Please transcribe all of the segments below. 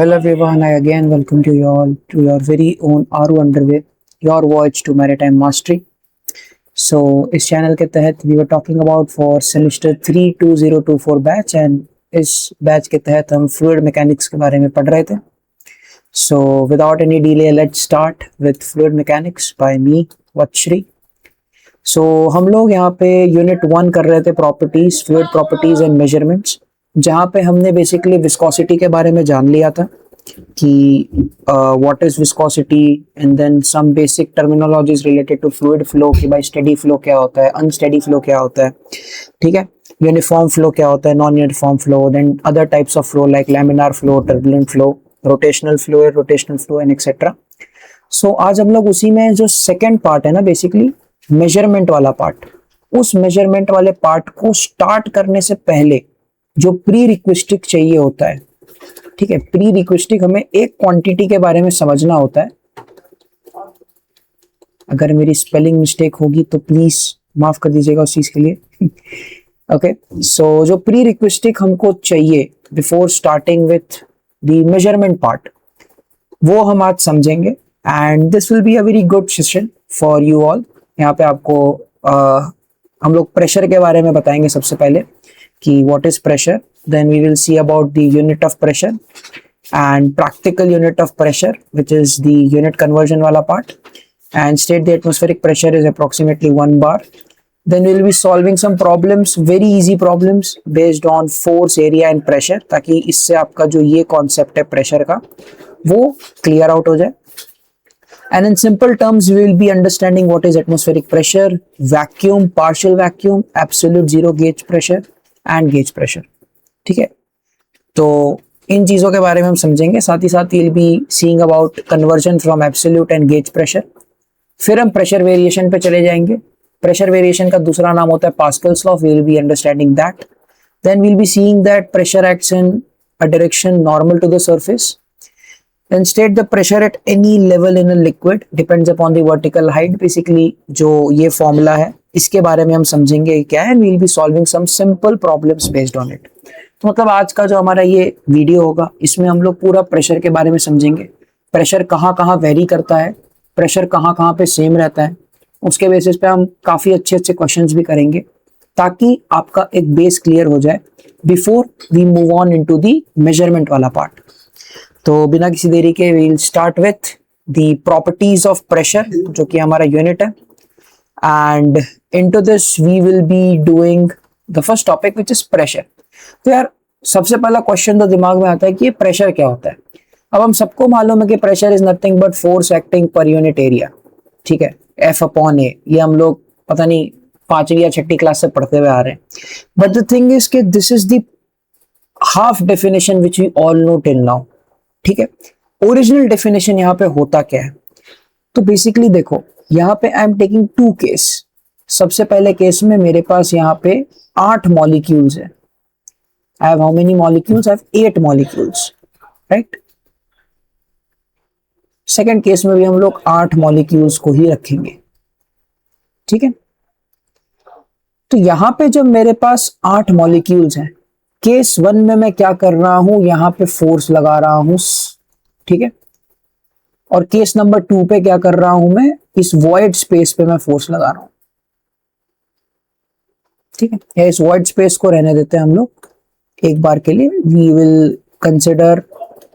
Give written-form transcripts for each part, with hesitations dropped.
Hello everyone, I again welcome you all to your very own RO Underway, your voyage to maritime mastery. So इस channel के तहत we were talking about for semester 3 2024 batch and इस batch के तहत हम fluid mechanics के बारे में पढ़ रहे थे. So without any delay, let's start with fluid mechanics by me, Vachshri. So हम लोग यहाँ पे यूनिट 1 कर रहे थे properties, fluid properties and measurements, जहाँ पे हमने बेसिकली विस्कोसिटी के बारे में जान लिया था कि what is viscosity and then some basic terminologies related to fluid flow कि भाई स्टेडी फ्लो क्या होता है, अनस्टेडी फ्लो क्या होता है, ठीक है, यूनिफॉर्म फ्लो क्या होता है, non uniform flow, then other types of flow like laminar flow, turbulent flow, rotational flow and etcetera. So आज हम लोग उसी में जो सेकेंड पार्ट है ना, बेसिकली मेजरमेंट वाला पार्ट, उस मेजरमेंट वाले पार्ट को स्टार्ट करने से पहले जो प्री रिक्विस्टिक चाहिए होता है, ठीक है, प्री रिक्विस्टिक हमें एक क्वांटिटी के बारे में समझना होता है. अगर मेरी स्पेलिंग मिस्टेक होगी तो प्लीज माफ कर दीजिएगा उस चीज के लिए. ओके, सो जो प्री रिक्विस्टिक हमको चाहिए before starting with the measurement part, वो हम आज समझेंगे and this will be a very good session for you all. यहाँ पे आपको हम लोग प्रेशर के बारे में बताएंगे सबसे पहले कि what is pressure, then we will see about the unit of pressure and practical unit of pressure which is the unit conversion वाला part, and state the atmospheric pressure is approximately 1 bar. Then we will be solving some problems, very easy problems based on force, area and pressure, ताकि इससे आपका जो ये concept है pressure का वो clear out हो जाए. And in simple terms, we will be understanding what is atmospheric pressure, vacuum, partial vacuum, absolute zero gauge pressure and gauge pressure. ठीक है, तो इन चीजों के बारे में हम समझेंगे. साथ ही साथ we'll be seeing about conversion from absolute and gauge pressure. फिर हम प्रेशर वेरिएशन पे चले जाएंगे. प्रेशर वेरिएशन का दूसरा नाम होता है Pascal's law. We will be understanding that. Then we'll be seeing that pressure acts in a direction normal to the surface. Then state the pressure at any level in a liquid depends upon the vertical height. Basically जो ये formula है इसके बारे में हम समझेंगे क्या है, and we'll be solving some simple problems based on it. तो मतलब आज का जो हमारा ये वीडियो होगा इसमें हम लोग पूरा प्रेशर के बारे में समझेंगे. प्रेशर कहाँ कहाँ वेरी करता है, प्रेशर कहाँ कहाँ पे सेम रहता है, उसके बेसिस पे हम काफी अच्छे अच्छे क्वेश्चंस भी करेंगे ताकि आपका एक बेस क्लियर हो जाए before we move on into the measurement वाला पार्ट. तो बिना किसी देरी के we'll start with the properties of pressure जो कि हमारा यूनिट है, and into this we will be doing the first topic which is pressure. तो यार सबसे पहला क्वेश्चन तो दिमाग में आता है कि ये प्रेशर क्या होता है. अब हम सबको मालूम है कि pressure is nothing but force acting per unit area, ठीक है, F/A. ये हम लोग पता नहीं 5वीं या 6वीं क्लास से पढ़ते हुए आ रहे हैं. बट द थिंग इज कि this is the half definition which we all know till now. ठीक है, ओरिजिनल डेफिनेशन यहाँ पे होता क्या है. तो बेसिकली देखो यहाँ पे आई एम टेकिंग 2 केस. सबसे पहले केस में मेरे पास यहाँ पे 8 मॉलिक्यूल्स है. I have how many molecules? I have 8 molecules, right. Second case में भी हम लोग 8 मॉलिक्यूल्स को ही रखेंगे, ठीक है. तो यहाँ पे जब मेरे पास 8 मॉलिक्यूल्स हैं, केस 1 में मैं क्या कर रहा हूं, यहाँ पे फोर्स लगा रहा हूं, ठीक है, और केस नंबर 2 पे क्या कर रहा हूं, मैं इस वॉइड स्पेस पे मैं फोर्स लगा रहा हूं, ठीक है. इस वॉइड स्पेस को रहने देते हैं हम लोग एक बार के लिए. वी विल कंसिडर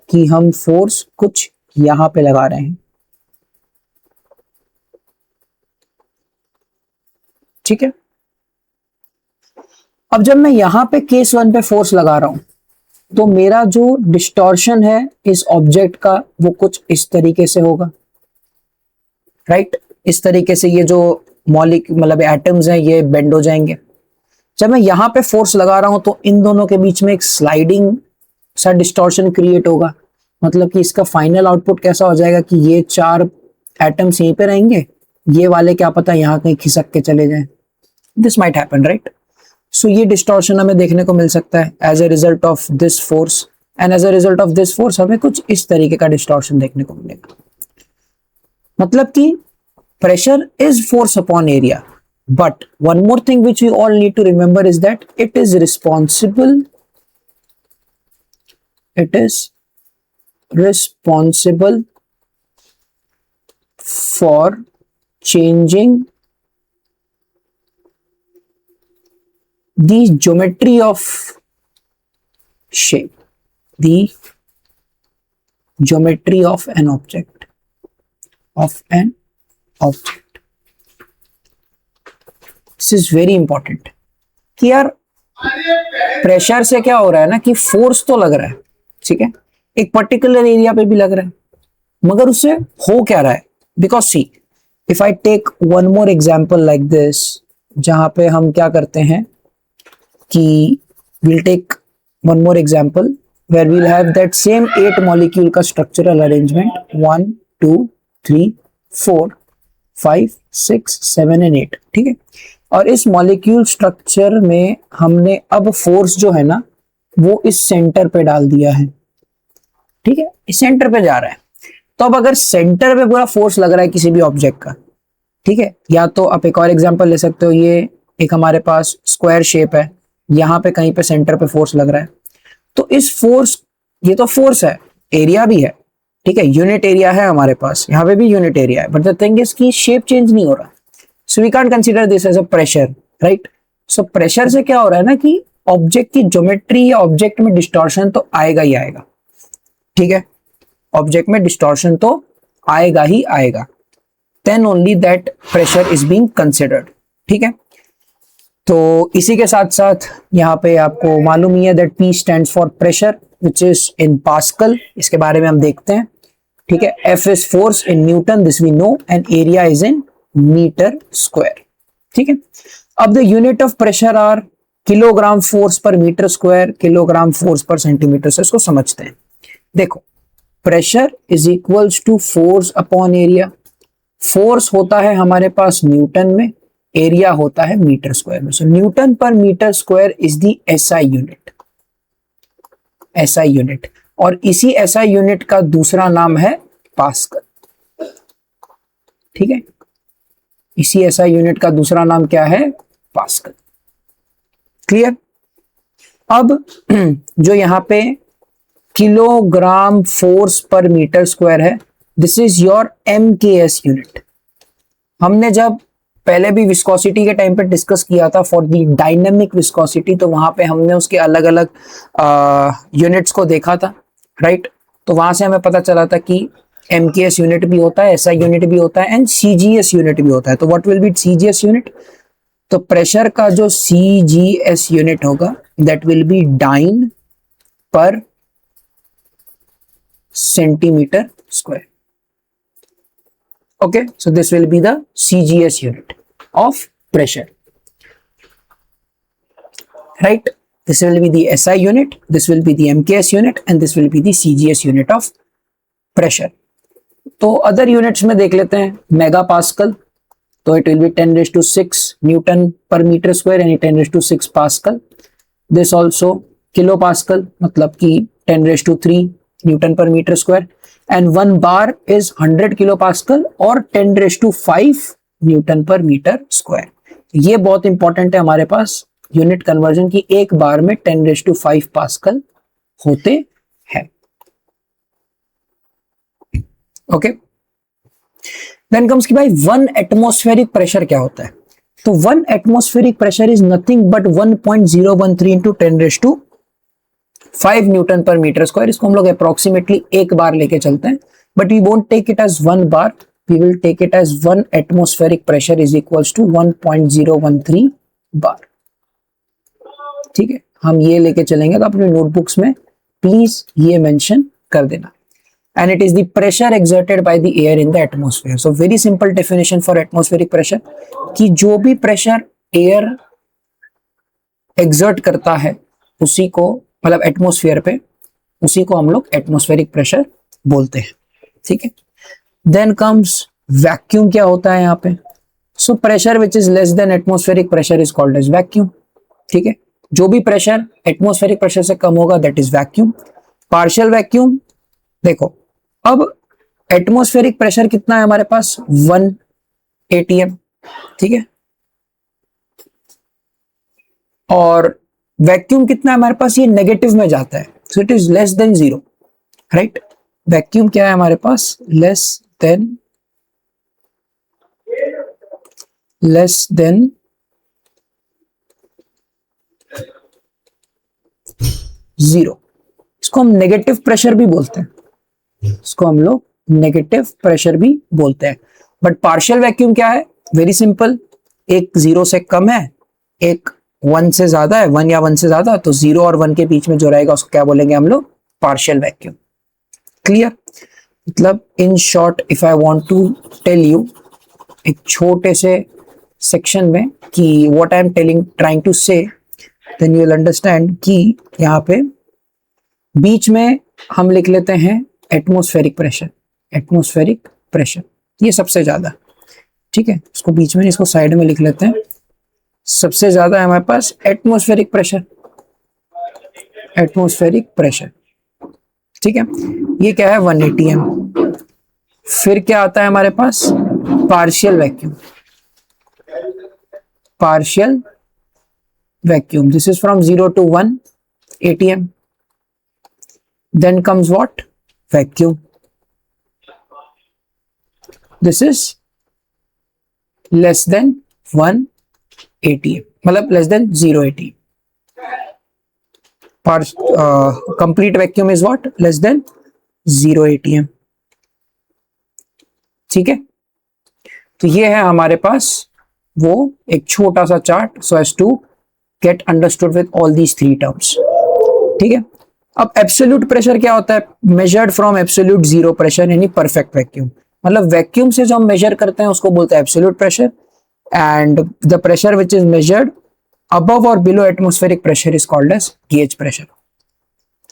कि हम फोर्स कुछ यहां पे लगा रहे हैं, ठीक है. अब जब मैं यहां पे केस 1 पे फोर्स लगा रहा हूं तो मेरा जो डिस्टॉर्शन है इस ऑब्जेक्ट का वो कुछ इस तरीके से होगा, राइट. इस तरीके से ये जो मतलब एटम्स हैं ये बेंड हो जाएंगे. जब मैं यहां पे फोर्स लगा रहा हूं तो इन दोनों के बीच में एक स्लाइडिंग सा डिस्टॉर्शन क्रिएट होगा. मतलब कि इसका फाइनल आउटपुट कैसा हो जाएगा कि ये 4 एटम्स यहीं पे रहेंगे, ये वाले क्या पता यहां कहीं खिसक के चले जाएं. This might happen, right. So ये डिस्टॉर्शन हमें देखने को मिल सकता है as a result of this force, and as a result of this force हमें कुछ इस तरीके का डिस्टॉर्शन देखने को मिलेगा. मतलब कि pressure is force upon area, but one more thing which we all need to remember is that it is responsible for changing the geometry of shape, the geometry of an object, This is very important कि यार pressure से क्या हो रहा है ना कि force तो लग रहा है, ठीक है, एक पर्टिकुलर एरिया पे भी लग रहा है, मगर उससे हो क्या रहा है? Because see if I take one more example like this, जहां पे हम क्या करते हैं कि we'll take one more example where we'll have that same 8 molecule का structural arrangement 1 2 3 4 5 6 7 and 8, ठीक है, और इस मॉलिक्यूल स्ट्रक्चर में हमने अब फोर्स जो है ना वो इस सेंटर पे डाल दिया है, ठीक है, इस सेंटर पे जा रहा है। तो अब अगर सेंटर पे पूरा फोर्स लग रहा है किसी भी ऑब्जेक्ट का, ठीक है, या तो आप एक और एग्जांपल ले सकते हो, ये एक हमारे पास स्क्वायर शेप है, यहां पे कहीं पे सेंटर पे फोर्स लग रहा है, तो इस फोर्स, ये तो फोर्स है, एरिया भी है, ठीक है, यूनिट एरिया है हमारे पास, यहाँ पे भी यूनिट एरिया है, बट द थिंग इज कि शेप चेंज नहीं हो रहा, so we can't consider this as a pressure, right. So pressure से क्या हो रहा है ना कि ऑब्जेक्ट की ज्योमेट्री या ऑब्जेक्ट में डिस्टॉर्शन तो आएगा ही आएगा, ठीक है, ऑब्जेक्ट में डिस्टॉर्शन तो आएगा ही आएगा, then only that pressure is being considered, ठीक है। तो इसी के साथ साथ यहाँ पे आपको मालूम ही है that P stands for pressure which is in pascal, इसके बारे में हम देखते हैं, ठीक है। F is force in newton, this we know, and area is in metre square, ठीक है। अब the unit of pressure are kilogram force per metre square, kilogram force per centimetre, से इसको समझते हैं। देखो, pressure is equals to force upon area, force होता है हमारे पास न्यूटन में, एरिया होता है मीटर स्क्वायर में, सो न्यूटन पर metre square is the SI unit, SI unit, और इसी एसआई यूनिट का दूसरा नाम है पास्कल, ठीक है, इसी एसआई यूनिट का दूसरा नाम क्या है? Pascal, clear. अब जो यहां पे kilogram force per metre square है, this is your MKS unit. हमने जब पहले भी विस्कोसिटी के टाइम पे डिस्कस किया था फॉर दी डायनेमिक विस्कोसिटी, तो वहां पे हमने उसके अलग अलग यूनिट्स को देखा था, राइट। तो वहां से हमें पता चला था कि MKS यूनिट भी होता है, SI यूनिट भी होता है, एंड CGS यूनिट भी होता है। तो what will be CGS unit? तो प्रेशर का जो CGS यूनिट होगा दैट विल बी डाइन पर centimetre square, okay, so this will be the CGS unit of pressure, right? This will be the SI unit, this will be the MKS unit, and this will be the CGS unit of pressure. तो other units में देख लेते हैं, mega pascal, तो it will B 10⁶ Newton पर metre square, यानी 10⁶ pascal. This also kilo pascal, मतलब कि 10⁻³ न्यूटन पर metre square, and 1 bar is 100 kilopascal और 10⁵ न्यूटन पर मीटर स्क्वायर। ये बहुत इंपॉर्टेंट है हमारे पास यूनिट कन्वर्जन की, एक बार में 10⁵ पास्कल होते हैं, ओके। देन कम्स कि भाई 1 एटमॉस्फेरिक प्रेशर क्या होता है? तो 1 atmospheric pressure is nothing but 1.013 into 10⁵ newton पर मीटर स्क्वायर। इसको हम लोग अप्रोक्सीमेटली एक बार लेके चलते हैं, but we won't take it as 1 bar, we will take it as 1 atmospheric pressure is equals to 1.013 bar, ठीक है। हम ये लेके चलेंगे, तो अपने नोटबुक्स में प्लीज ये मेंशन कर देना। And it is the pressure exerted by the air in the atmosphere. So very simple definition for atmospheric pressure, कि जो भी प्रेशर एयर एक्सर्ट करता है उसी को, मतलब एटमॉस्फेयर पे, उसी को हम लोग एटमॉस्फेरिक प्रेशर बोलते हैं, ठीक है। Then comes vacuum. क्या होता है यहाँ पे? So pressure which is less than atmospheric pressure is called as vacuum, ठीक है। जो भी प्रेशर एटमॉस्फेरिक प्रेशर से कम होगा that is vacuum. Partial vacuum, देखो अब एटमॉस्फेरिक प्रेशर कितना है हमारे पास? 1 atm, ठीक है, और वैक्यूम कितना है हमारे पास? ये नेगेटिव में जाता है, so it is less then 0, right. Vacuum क्या है हमारे पास, लेस देन 0। इसको हम नेगेटिव प्रेशर भी बोलते हैं, इसको हम लोग नेगेटिव प्रेशर भी बोलते हैं। बट पार्शियल वैक्यूम क्या है, वेरी सिंपल, एक 0 से कम है, एक 1 से ज्यादा है, 1 या 1 से ज्यादा, तो 0 और 1 के बीच में जो रहेगा उसको क्या बोलेंगे हम लोग, पार्शियल वैक्यूम। क्लियर? मतलब in short if I want to tell you एक छोटे से सेक्शन में कि what I am trying to say, then you will understand कि यहाँ पे बीच में हम लिख लेते हैं एटमॉस्फेरिक प्रेशर, ये सबसे ज्यादा, ठीक है, इसको बीच में, इसको साइड में लिख लेते हैं, सबसे ज्यादा है हमारे पास एटमॉस्फेरिक प्रेशर, ठीक है, ये क्या है 1 atm। फिर क्या आता है हमारे पास, partial vacuum, this is from 0 to 1 atm। Then comes what? Vacuum. This is less than 1 atm, मतलब less than 0 atm. Complete vacuum is what? Less than 0 atm. ठीक है, तो ये है हमारे पास वो एक छोटा सा chart, so as to get understood with all these 3 terms। ठीक है, अब एब्सोल्यूट प्रेशर क्या होता है, मेजर्ड फ्रॉम एब्सोल्यूट 0 प्रेशर यानी परफेक्ट वैक्यूम, मतलब वैक्यूम से जो हम मेजर करते हैं उसको बोलते हैं absolute pressure, and the pressure which is measured above और below atmospheric pressure is called as gauge pressure.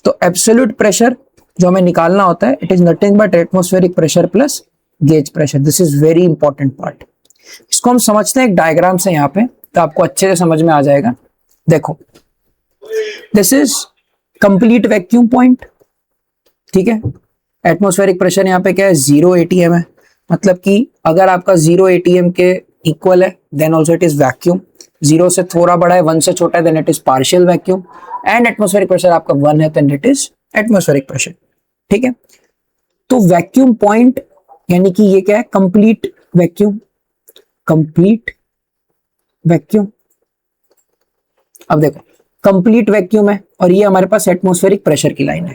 तो एब्सोल्यूट प्रेशर जो हमें निकालना होता है, it is nothing but atmospheric pressure plus gauge pressure. This is very important part. इसको हम समझते हैं एक डायग्राम से यहाँ पे, तो आपको अच्छे से समझ में आ जाएगा। देखो, this is complete vacuum point, ठीक है, एटमॉस्फेरिक प्रेशर यहाँ पे क्या है 0 atm है, मतलब कि अगर आपका 0 atm के इक्वल है then also it is vacuum, 0 से थोड़ा बड़ा है, 1 से छोटा है then it is partial vacuum, and atmospheric pressure आपका 1 है then it is atmospheric pressure. ठीक है, तो वैक्यूम पॉइंट यानी कि ये क्या है, कंप्लीट वैक्यूम। अब देखो, कंप्लीट वैक्यूम है और ये हमारे पास एटमॉस्फेरिक प्रेशर की लाइन है,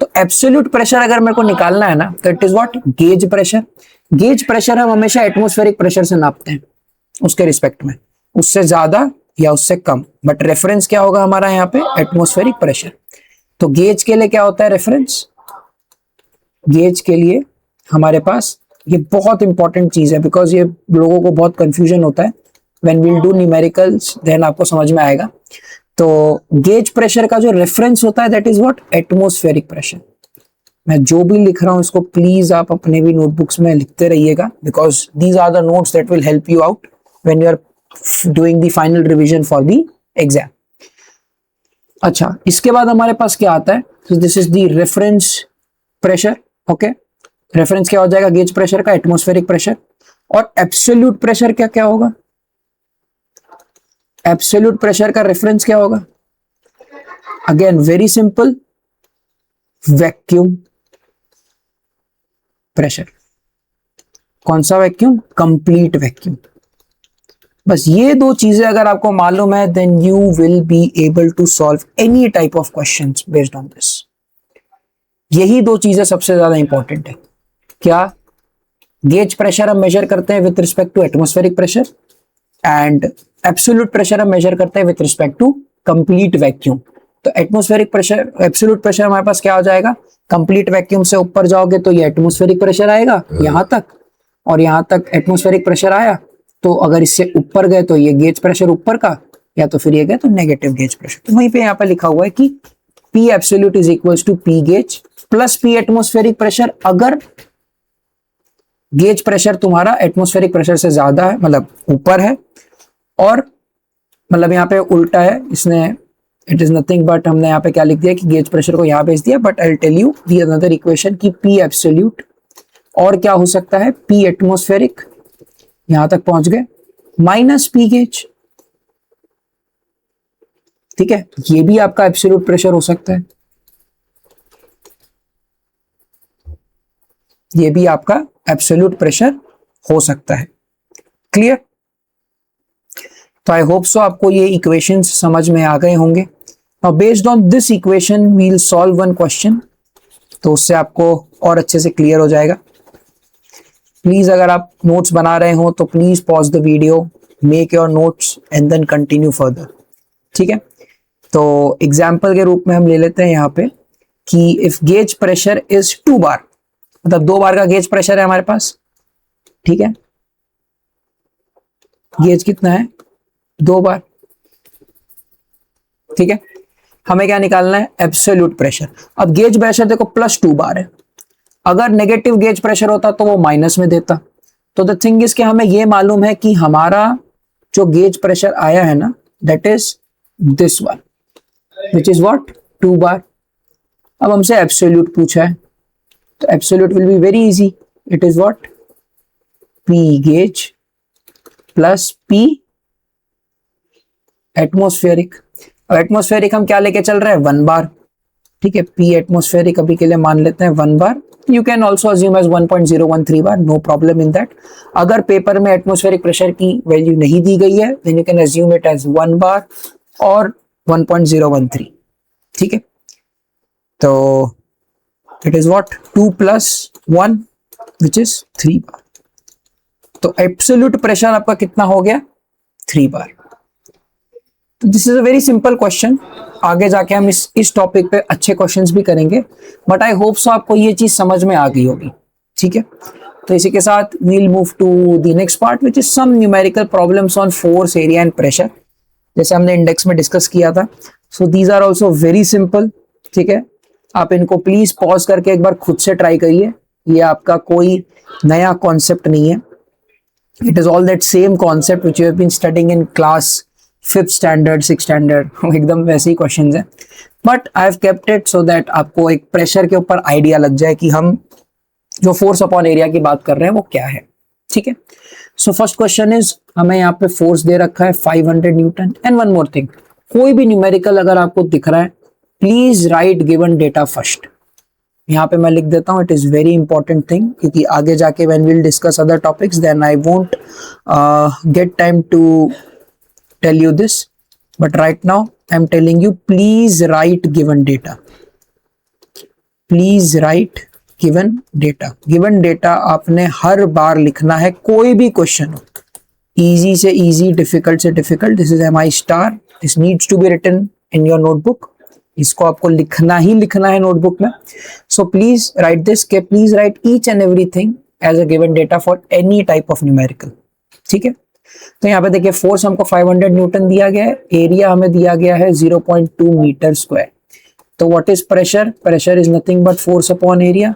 तो एब्सोल्यूट प्रेशर अगर मेरे को निकालना है ना, तो it is what, gauge pressure. Gauge pressure हम हमेशा एटमॉस्फेरिक प्रेशर से नापते हैं उसके रिस्पेक्ट में, उससे ज्यादा या उससे कम, बट रेफरेंस क्या होगा हमारा यहाँ पे, एटमॉस्फेरिक प्रेशर। तो गेज के लिए क्या होता है रेफरेंस, गेज के लिए हमारे पास ये बहुत इंपॉर्टेंट चीज है, बिकॉज ये लोगों को बहुत कंफ्यूजन होता है। When we'll do numericals then आपको समझ में आएगा। तो गेज प्रेशर का जो रेफरेंस होता है that is what, atmospheric pressure. मैं जो भी लिख रहा हूं इसको प्लीज आप अपने भी नोटबुक्स में लिखते रहिएगा, because these are the notes that will help you out when you are doing the final revision for the exam. अच्छा, इसके बाद हमारे पास क्या आता है, so this is the reference pressure. Okay, reference क्या हो जाएगा गेज प्रेशर का, एटमॉस्फेरिक प्रेशर। और एब्सोल्यूट प्रेशर क्या क्या होगा, एब्सोल्यूट प्रेशर का रेफरेंस क्या होगा, again very simple, vacuum pressure. कौन सा वैक्यूम, कंप्लीट वैक्यूम। बस ये दो चीजें अगर आपको मालूम है then you will be able to solve any type of questions based on this. यही दो चीजें सबसे ज्यादा इंपॉर्टेंट है। क्या, गेज प्रेशर हम मेजर करते हैं with respect to atmospheric pressure, and absolute pressure हम मेजर करते हैं with respect to complete vacuum. तो एटमॉस्फेरिक प्रेशर, एब्सोल्यूट प्रेशर हमारे पास क्या हो जाएगा, कंप्लीट वैक्यूम से ऊपर जाओगे तो ये एटमॉस्फेरिक प्रेशर आएगा यहां तक, और यहां तक एटमॉस्फेरिक प्रेशर आया, तो अगर इससे ऊपर गए तो ये गेज प्रेशर ऊपर का, या तो फिर ये गए तो नेगेटिव गेज प्रेशर। तो वहीं पे यहाँ पे लिखा हुआ है कि P absolute is equals to P gauge plus P atmospheric pressure, अगर गेज प्रेशर तुम्हारा एटमॉस्फेरिक प्रेशर से ज्यादा है, मतलब ऊपर है, और मतलब यहाँ पे उल्टा है इसने, इट इज नथिंग बट हमने यहाँ पे क्या लिख दिया कि गेज प्रेशर को यहाँ भेज दिया, but I will tell you the another equation की P एब्सोल्यूट और क्या हो सकता है, P एटमॉस्फेरिक, यहां तक पहुंच गए, माइनस P गेज। ठीक है, ये भी आपका एब्सोल्यूट प्रेशर हो सकता है। ये भी आपका एब्सोल्यूट प्रेशर हो सकता है। क्लियर? तो आई होप सो आपको ये इक्वेशंस समझ में आ गए होंगे। Now based on this equation we will solve one question, तो उससे आपको और अच्छे से क्लियर हो जाएगा। प्लीज अगर आप नोट्स बना रहे हो तो please pause the video, make your notes and then continue further. ठीक है, तो एग्जाम्पल के रूप में हम ले लेते हैं यहाँ पे कि इफ गेज प्रेशर इज 2 बार, मतलब 2 बार का गेज प्रेशर है हमारे पास। ठीक है, गेज कितना है? 2 बार। ठीक है, हमें क्या निकालना है? Absolute pressure. अब गेज प्रेशर देखो +2 बार है, अगर नेगेटिव गेज प्रेशर होता तो वो माइनस में देता। तो द थिंग इज कि हमें ये मालूम है कि हमारा जो गेज प्रेशर आया है ना, that is this one, which is what? 2 बार। अब हमसे एब्सोल्यूट पूछा है, तो absolute will be very easy, it is what? P gauge plus P atmospheric. अब एटमॉस्फेरिक हम क्या लेके चल रहे हैं? 1 बार। ठीक है, पी एटमॉस्फेरिक अभी के लिए मान लेते हैं 1 bar. You can also assume as 1.013 bar, no problem in that. अगर पेपर में एटमॉस्फेरिक प्रेशर की वैल्यू नहीं दी गई है then you can assume it as 1 bar और 1.013। ठीक है, तो it is what? 2 + 1 which is 3 bar. तो एब्सोल्यूट प्रेशर आपका कितना हो गया? 3 बार। तो this is a very simple question. आगे जाके हम इस टॉपिक पे अच्छे क्वेश्चंस भी करेंगे, बट आई होप सो आपको ये चीज समझ में आ गई होगी। ठीक है, तो इसी के साथ we will move to the next part which is some numerical problems on force, area and pressure, जैसे हमने इंडेक्स में डिस्कस किया था। So these are also very simple. ठीक है, आप इनको प्लीज पॉज करके एक बार खुद से ट्राई करिए, ये आपका कोई नया कॉन्सेप्ट नहीं है। It is all that same concept which you have been studying in class 5th standard, 6th standard, एकदम वैसे ही क्वेश्चंस हैं, but I have kept it so that आपको एक प्रेशर के ऊपर आइडिया लग जाए कि हम जो फोर्स अपॉन एरिया की बात कर रहे हैं वो क्या है। ठीक है, सो फर्स्ट क्वेश्चन इज, हमें यहाँ पे फोर्स दे रखा है 500 newton. And one more thing, कोई भी न्यूमेरिकल अगर आपको दिख रहा है please write given data first. यहाँ पे मैं लिख देता हूँ, it is very important thing, क्योंकि आगे जाके when we will discuss other topics then I won't get time to tell you this, but right now I am telling you please write given data. Please write given data. Given data आपने हर बार लिखना है, कोई भी question हो, easy से easy, difficult से difficult. This is MI star, this needs to be written in your notebook. इसको आपको लिखना ही लिखना है नोटबुक में। सो प्लीज राइट दिस, के please write each and everything as a given data for any type of numerical. ठीक है, तो यहाँ पे देखिए फोर्स हमको 500 न्यूटन दिया गया है, एरिया हमें दिया गया है 0.2 मीटर स्क्वायर। तो what is pressure? Pressure is nothing but force upon area.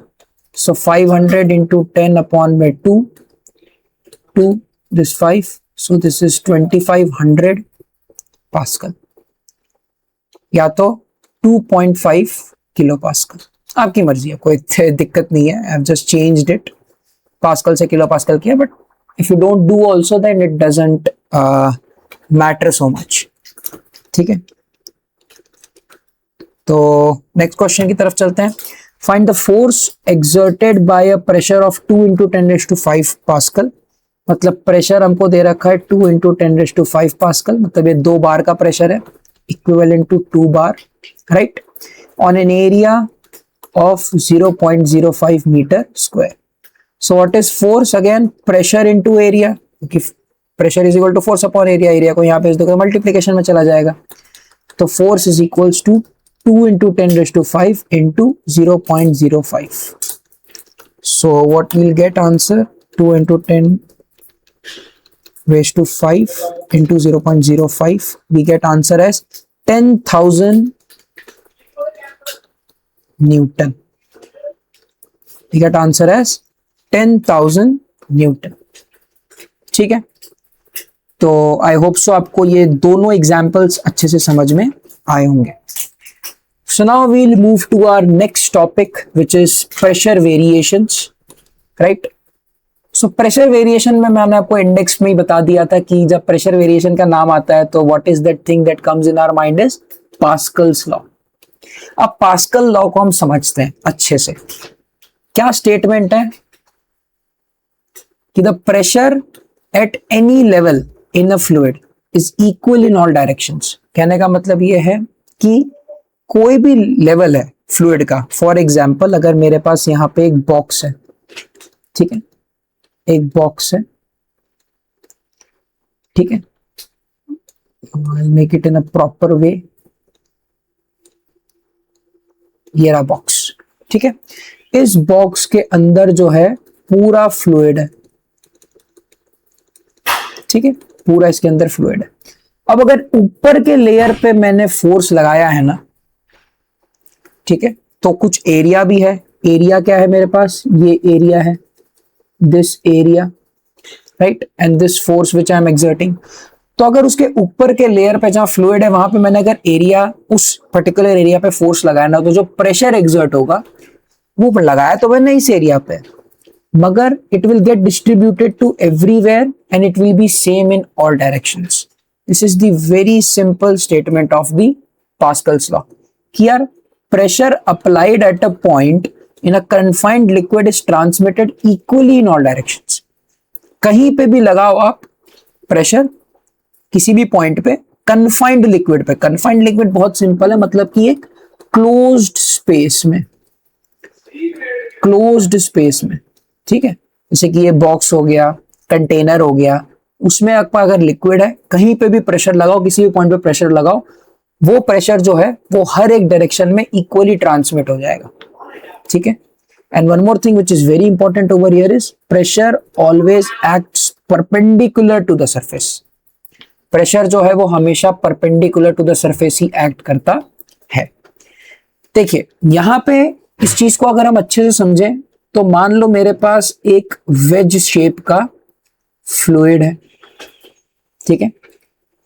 So 500 into 10 upon 2, this 5, so this is 2500 pascal, या तो 2.5 किलो पास्कल, आपकी मर्जी है, कोई दिक्कत नहीं है। I have just changed it, pascal से किलो पास्कल किया, but if you don't do also then it doesn't matter so much. ठीक है, तो नेक्स्ट क्वेश्चन की तरफ चलते हैं। Find the force exerted by a pressure of 2 into 10⁵ pascal. मतलब प्रेशर हमको दे रखा है 2 into 10⁵ पास्कल, मतलब ये 2 बार का प्रेशर है, equivalent to 2 bar, right, on an area of 0.05 meter square. So what is force? Again pressure into area, क्योंकि pressure is equal to force upon area. Area को यहाँ पे इस मल्टीप्लिकेशन में चला जाएगा, तो force is equals to 2 into 10⁵ into 0.05. So what we'll get answer? 2 into 10⁵ into 0.05. We get answer as 10,000 Newton. We get answer as 10,000 Newton. ठीक है, तो आई होप सो आपको ये दोनों एग्जाम्पल्स अच्छे से समझ में आए होंगे। So now we'll move to our next topic, which is pressure variations, right? So pressure variation में मैंने आपको इंडेक्स में ही बता दिया था कि जब प्रेशर वेरिएशन का नाम आता है तो what is that thing that comes in our mind is Pascal's law. अब पास्कल लॉ को हम समझते हैं अच्छे से। क्या स्टेटमेंट है? कि the pressure at any level in a fluid is equal in all directions. कहने का मतलब ये है कि कोई भी लेवल है फ्लूइड का, फॉर एग्जाम्पल अगर मेरे पास यहाँ पे एक बॉक्स है, ठीक है, एक बॉक्स है, ठीक है, make it in a proper way, ये रहा बॉक्स, ठीक है। इस बॉक्स के अंदर जो है पूरा फ्लूइड है, ठीक है, पूरा इसके अंदर फ्लूइड है। अब अगर ऊपर के लेयर पे मैंने फोर्स लगाया है ना, ठीक है, तो कुछ एरिया भी है। एरिया क्या है मेरे पास, ये एरिया है, this area, right, and this force which I am exerting. तो अगर उसके ऊपर के लेयर पे जहां फ्लूइड है वहां पे मैंने अगर एरिया, उस पर्टिकुलर एरिया पे फोर्स लगाया ना, तो जो प्रेशर एक्सर्ट होगा वो लगाया तो मैंने इस एरिया पे, मगर it will get distributed to everywhere and it will be same in all directions. This is the very simple statement of the Pascal's law कि यार pressure applied at a point in a confined liquid is transmitted equally in all directions। कहीं पे भी लगाओ आप pressure किसी भी point पे, कन्फाइंड लिक्विड पे, कन्फाइंड लिक्विड बहुत सिंपल है, मतलब कि एक क्लोज्ड स्पेस में, क्लोज्ड स्पेस में, ठीक है, जैसे कि ये बॉक्स हो गया, कंटेनर हो गया, उसमें आपका अगर लिक्विड है कहीं पे भी प्रेशर लगाओ, किसी भी पॉइंट पे प्रेशर लगाओ, वो प्रेशर जो है वो हर एक डायरेक्शन में इक्वली ट्रांसमिट हो जाएगा, ठीक है। And one more thing which is very important over here is pressure always acts perpendicular to the surface. Pressure जो है वो हमेशा परपेंडिकुलर टू द सरफेस ही एक्ट करता है। देखिए यहां पे इस चीज को अगर हम अच्छे से समझें तो मान लो मेरे पास एक वेज शेप का फ्लूइड है, ठीक है,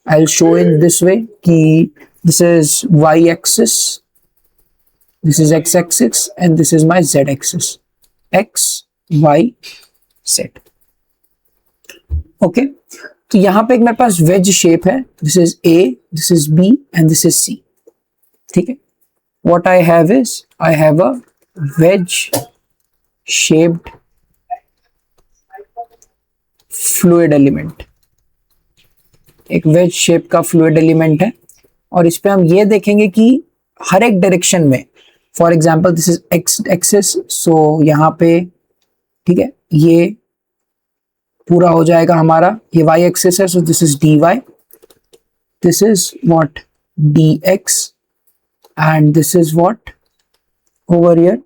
I will show in this वे कि this is y axis, this is x axis and this is my z axis, x y z, okay. तो यहां पे एक मेरे पास वेज शेप है, this is a, this is b and this is c, ठीक है। what I have is I have a wedge shaped fluid element, एक veg shape का फ्लूइड एलिमेंट है, और इस पे हम ये देखेंगे कि हर एक डायरेक्शन में, for example this is X axis, so यहाँ पे, ठीक है, ये पूरा हो जाएगा हमारा, ये वाई एक्सिस है, so this is d y, this is what d x and this is what over here,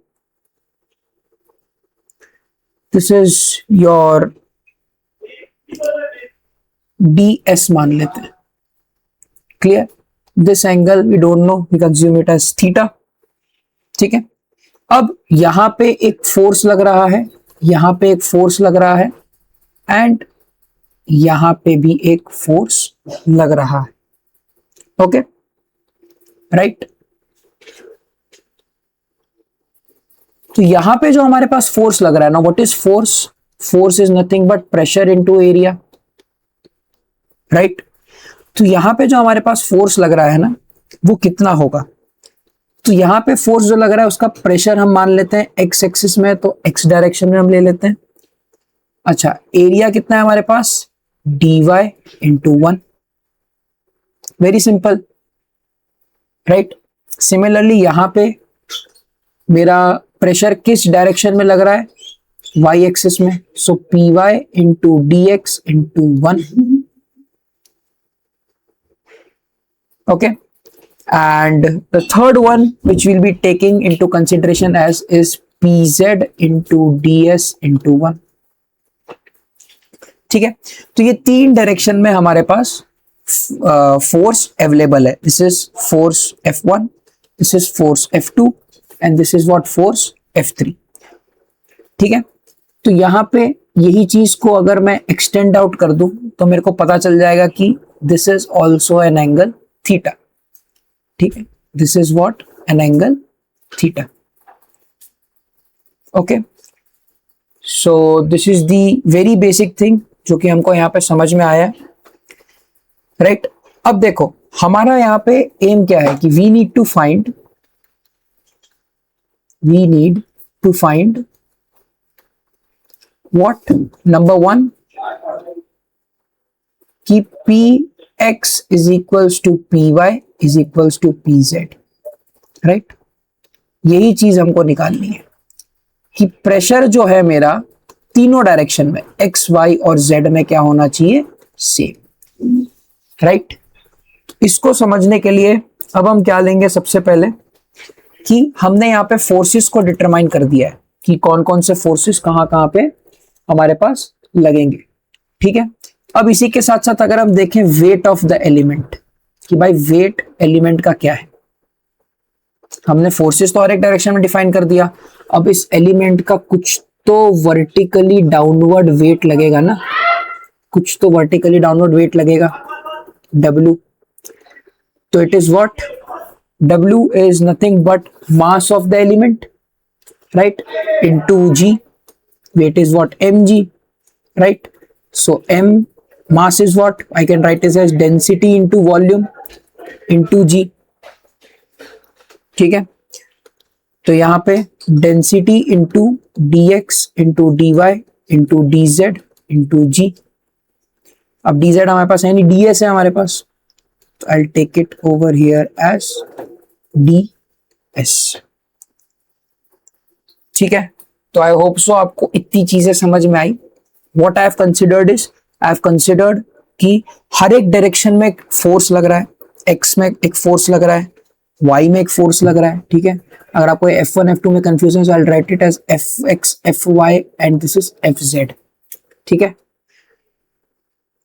this is your d s मान लेते हैं, क्लियर। This angle we don't know, we consume it as theta, ठीक है। अब यहां पे एक फोर्स लग रहा है, यहां पे एक फोर्स लग रहा है एंड यहां पे भी एक फोर्स लग रहा है, ओके, राइट। तो यहां पे जो हमारे पास फोर्स लग रहा है ना, what is force, force is nothing but pressure into area, right. तो यहां पे जो हमारे पास फोर्स लग रहा है ना वो कितना होगा, तो यहां पे फोर्स जो लग रहा है उसका प्रेशर हम मान लेते हैं एक्स एक्सिस में, तो एक्स डायरेक्शन में हम ले लेते हैं। अच्छा एरिया कितना है हमारे पास, D Y into 1, very simple, right. Similarly यहां पे मेरा प्रेशर किस डायरेक्शन में लग रहा है, वाई एक्सिस में, so P Y into D X into 1, okay, and the third one which we'll be taking into consideration as is pz into ds into 1, ठीक है। तो ये तीन डायरेक्शन में हमारे पास फोर्स अवेलेबल है, this is force F1, this is force F2 and this is what force F3, ठीक है। तो यहां पे यही चीज को अगर मैं एक्सटेंड आउट कर दूं तो मेरे को पता चल जाएगा कि this is also an angle theta, ठीक है, this is what an angle theta, okay. So this is the very basic thing जो कि हमको यहाँ पे समझ में आया, राइट। अब देखो हमारा यहाँ पे एम क्या है कि we need to find what? Number one, कि px is equals to py is equals to pz, right? यही चीज हमको निकालनी है कि प्रेशर जो है मेरा तीनों डायरेक्शन में x, y और z में क्या होना चाहिए? Same, right? इसको समझने के लिए अब हम क्या लेंगे? सबसे पहले कि हमने यहाँ पे फोर्सेस को डिटरमाइन कर दिया है कि कौन कौन से फोर्सेस कहाँ कहाँ पे हमारे पास लगेंगे, ठीक है? अब इसी के साथ साथ अगर हम देखें वेट ऑफ द एलिमेंट, कि भाई वेट एलिमेंट का क्या है, हमने फोर्सेस तो और एक डायरेक्शन में डिफाइन कर दिया, अब इस एलिमेंट का कुछ तो वर्टिकली डाउनवर्ड वेट लगेगा ना, कुछ तो वर्टिकली डाउनवर्ड वेट लगेगा, W. तो it is what? W is nothing but mass of the element, right, into G. Weight is what? mg, right? So m mass is what? I can write this as density into volume into G, ठीक है? तो यहां पे density into dx into dy into dz into G. अब dz हमारे पास है नहीं, ds है हमारे पास, तो I'll take it over here as ds, ठीक है? तो आई होप सो आपको इतनी चीजें समझ में आई. What I have considered is, I have considered कि हर एक डायरेक्शन में एक फोर्स लग रहा है, x में एक फोर्स लग रहा है, y में एक फोर्स लग रहा है, ठीक है? अगर आपको F1 F2 में कंफ्यूजन है, I will write it as Fx Fy and this is Fz, ठीक है?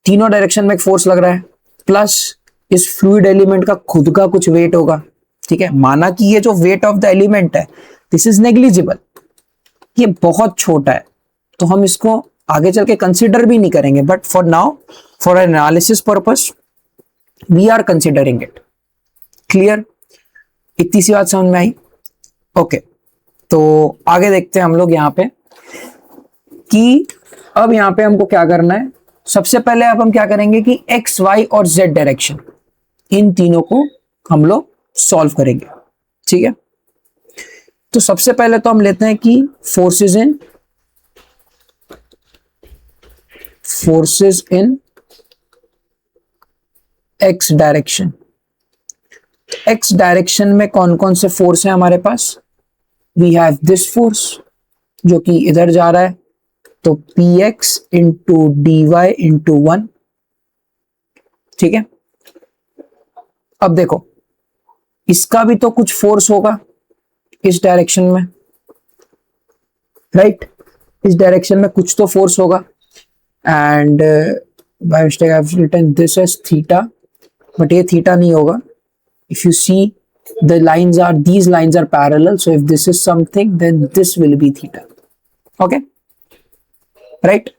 तीनों डायरेक्शन में एक फोर्स लग रहा है, प्लस इस फ्लूइड एलिमेंट का खुद का कुछ वेट होगा, ठीक है? माना कि ये जो वेट ऑफ द एलिमेंट है दिस इज नेग्लिजिबल, ये बहुत छोटा है, तो हम इसको आगे चल के कंसिडर भी नहीं करेंगे, but for now for analysis purpose we are considering it. Clear? इतनी सी बात समझ में आई? ओके, तो आगे देखते हैं हम लोग यहाँ पे कि अब यहाँ पे हमको क्या करना है. सबसे पहले अब हम क्या करेंगे कि x, y और z डायरेक्शन, इन तीनों को हम लोग सॉल्व करेंगे, ठीक है? तो सबसे पहले तो हम लेते हैं कि forces in x direction. x direction में कौन कौन से फोर्स है हमारे पास? वी हैव दिस फोर्स जो कि इधर जा रहा है, तो px इंटू dy इंटू 1, ठीक है? अब देखो इसका भी तो कुछ फोर्स होगा इस डायरेक्शन में, राइट? इस डायरेक्शन में कुछ तो फोर्स होगा, and by mistake I have written this as theta, but ये थीटा नहीं होगा. If you see the lines are, these lines are parallel, so if this is something then this will be theta, okay, right?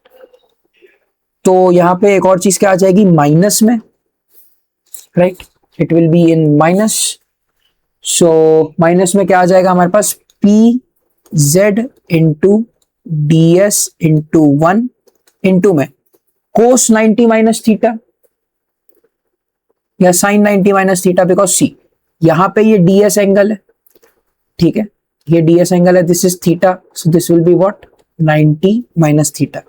तो यहां पे एक और चीज क्या आ जाएगी माइनस में, right? It will be in minus. So minus में क्या आ जाएगा हमारे पास? P Z into D S into 1 into में कोस 90 माइनस थीटा या sine 90 minus theta, because see यहां पे ये डी एस एंगल है, ठीक है? ये डी एस एंगल है, this is theta, so this will be what? 90 minus theta.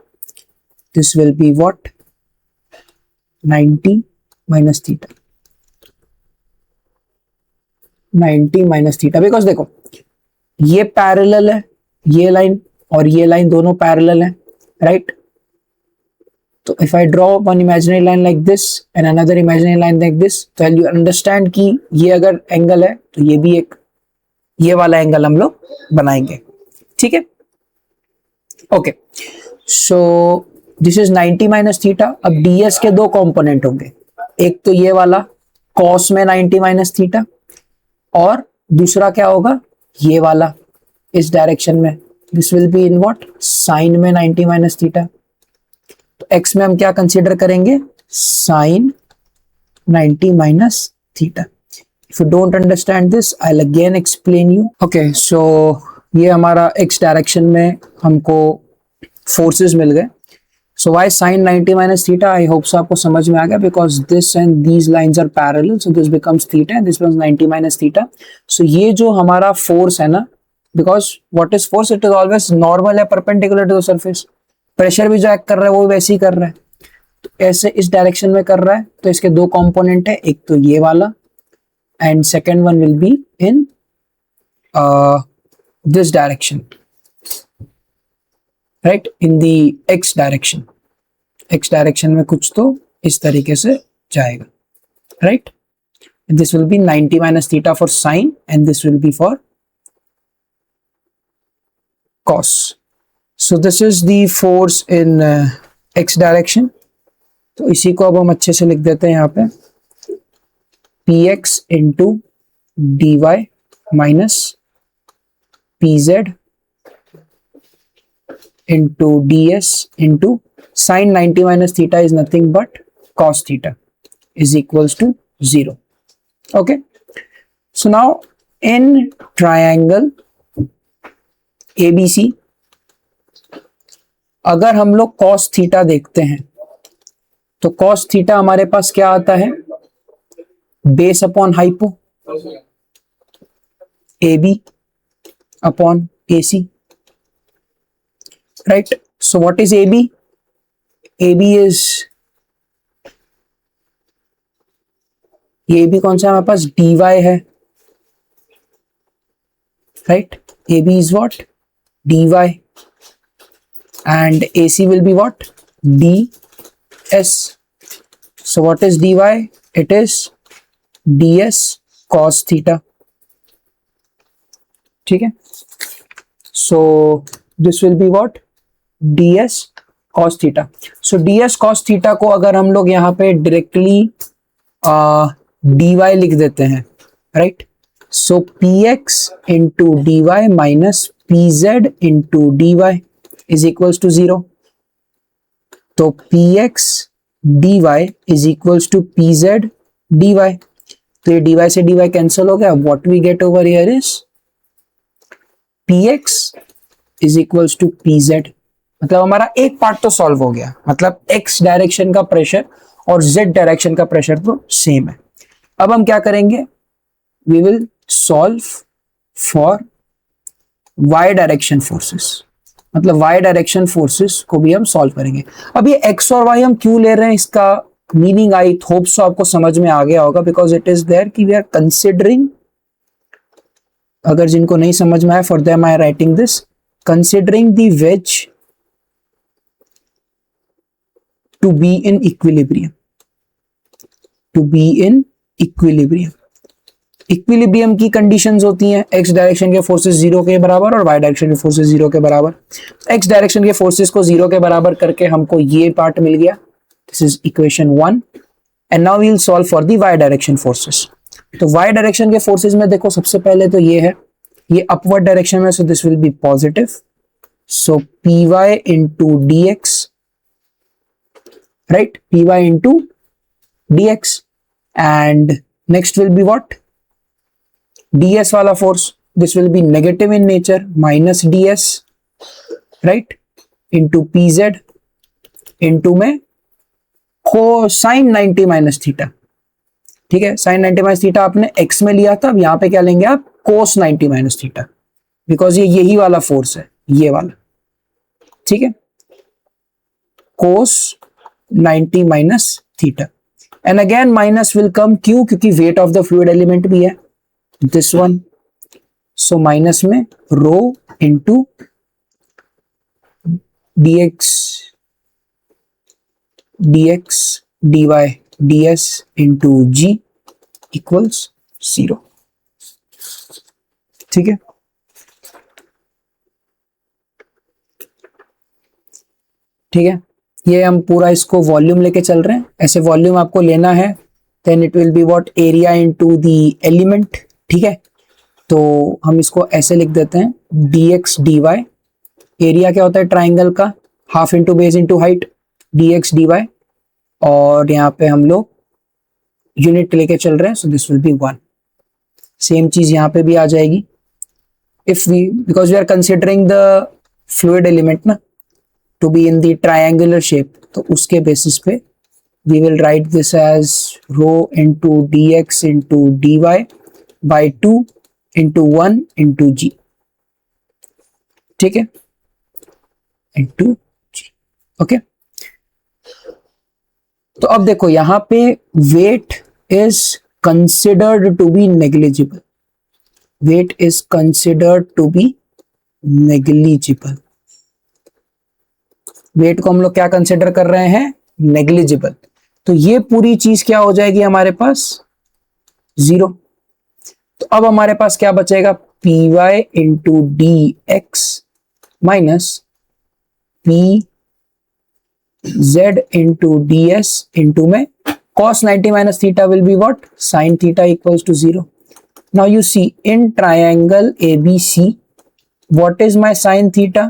This will be what? 90 minus theta. 90 minus theta, because देखो ये पैरेलल है, ये लाइन और ये लाइन दोनों पैरेलल है, राइट? तो if I draw one imaginary line like this and another imaginary line like this, तो यू अंडरस्टैंड कि ये अगर एंगल है तो ये भी एक ये वाला एंगल हम लोग बनाएंगे, ठीक है? Okay, so this is 90 minus theta. अब ds के दो कंपोनेंट होंगे, एक तो ये वाला cos में 90 माइनस थीटा, और दूसरा क्या होगा? ये वाला इस डायरेक्शन में, this will be in what? Sine में 90 माइनस थीटा. तो x में हम क्या कंसीडर करेंगे? Sine 90 minus theta. If you don't understand this I will again explain you. Okay, so ये हमारा x डायरेक्शन में हमको फोर्सेस मिल गए. So Y sine 90 minus theta? I hope so आपको समझ में आ गया, because this and these lines are parallel, so this becomes theta and this becomes 90 minus theta. So ये जो हमारा फोर्स है ना, because what is force? It is always normal या perpendicular to the surface. Pressure भी जो act कर रहा है वो वैसे ही कर रहा है, तो ऐसे इस डायरेक्शन में कर रहा है, तो इसके दो कंपोनेंट है, एक तो ये वाला and second one will be in this direction, right, in the x direction. X direction में कुछ तो इस तरीके से जाएगा, right. This will be 90 minus theta for sine and this will be for cos. So this is the force in x direction. तो इसी को अब हम अच्छे से लिख देते हैं यहाँ पे, px into dy minus pz into ds into sine 90 minus theta is nothing but cos theta is equals to 0. Okay, so now in triangle ABC अगर हम लोग cos थीटा देखते हैं तो cos थीटा हमारे पास क्या आता है, base upon hypo AB upon AC, right. So what is AB? AB is, ये भी कौन सा हमारे पास dy है, right. AB is what? dy and AC will be what? ds. So what is dy? It is ds cos theta, ठीक है। So this will be what? ds cos theta. So ds cos theta को अगर हम लोग यहाँ पे directly dy लिख देते हैं, right. So px into dy minus pz into dy is equals to 0। तो px dy is equals to pz dy, तो ये dy से dy कैंसिल हो गया। What we get over here is px is equals to pz, मतलब हमारा एक part तो सॉल्व हो गया, मतलब x डायरेक्शन का प्रेशर और z डायरेक्शन का प्रेशर तो सेम है। अब हम क्या करेंगे, we will solve for y direction forces, मतलब y डायरेक्शन फोर्सेस को भी हम सॉल्व करेंगे। अब ये x और y हम क्यों ले रहे हैं, इसका मीनिंग आई होप सो आपको समझ में आ गया होगा, बिकॉज इट इज देयर कि वी आर कंसिडरिंग, अगर जिनको नहीं समझ में आया for them I writing this, considering the wedge to be in equilibrium, to be in equilibrium. Equilibrium की कंडीशंस होती हैं एक्स डायरेक्शन के फोर्सेस 0 के बराबर और वाई डायरेक्शन के फोर्सेस 0 के बराबर। एक्स डायरेक्शन के फोर्सेस को 0 के बराबर करके हमको ये पार्ट मिल गया, this is equation 1। And now we will solve for the y direction forces. तो वाई डायरेक्शन के फोर्सेस में देखो सबसे पहले तो ये है, ये अपवर्ड डायरेक्शन में, so this will be positive, so P Y into D x, right, p Y into D x. And next will be what? ds वाला force, this will be negative in nature, minus ds, right, into pz into में cosine 90 minus theta, ठीक है। sin 90 minus theta आपने x में लिया था, अब यहाँ पे क्या लेंगे आप, cos 90 minus theta, बिकॉज ये यही वाला फोर्स है, ये वाला, ठीक है, cos 90 minus theta। And again minus will come, क्यों, क्योंकि weight of the fluid element भी है दिस वन, सो माइनस में rho into dx dy ds into g equals 0, ठीक है। ठीक है, ये हम पूरा इसको वॉल्यूम लेके चल रहे हैं, ऐसे वॉल्यूम आपको लेना है, then it will be what, area into the element, ठीक है। तो हम इसको ऐसे लिख देते हैं dx dy, एरिया क्या होता है ट्राइंगल का, half into base into height, dx dy, और यहाँ पे हम लोग यूनिट लेके चल रहे हैं, so this will be 1। Same चीज यहाँ पे भी आ जाएगी, if we, because we are considering the fluid element ना to be in the triangular shape, तो उसके बेसिस पे we will write this as rho into dx into dy by 2 into 1 into g, ठीक है, into g। ओके, तो अब देखो यहां पे weight is considered to be negligible, weight is considered to be negligible, weight को हम लोग क्या कंसिडर कर रहे हैं, नेग्लिजिबल। तो ये पूरी चीज क्या हो जाएगी हमारे पास, जीरो। तो अब हमारे पास क्या बचेगा, p Y into D x minus P Z into D S into में cos 90 minus theta will be what, sin theta equals to 0. Now you see in triangle ABC, what is my sin theta?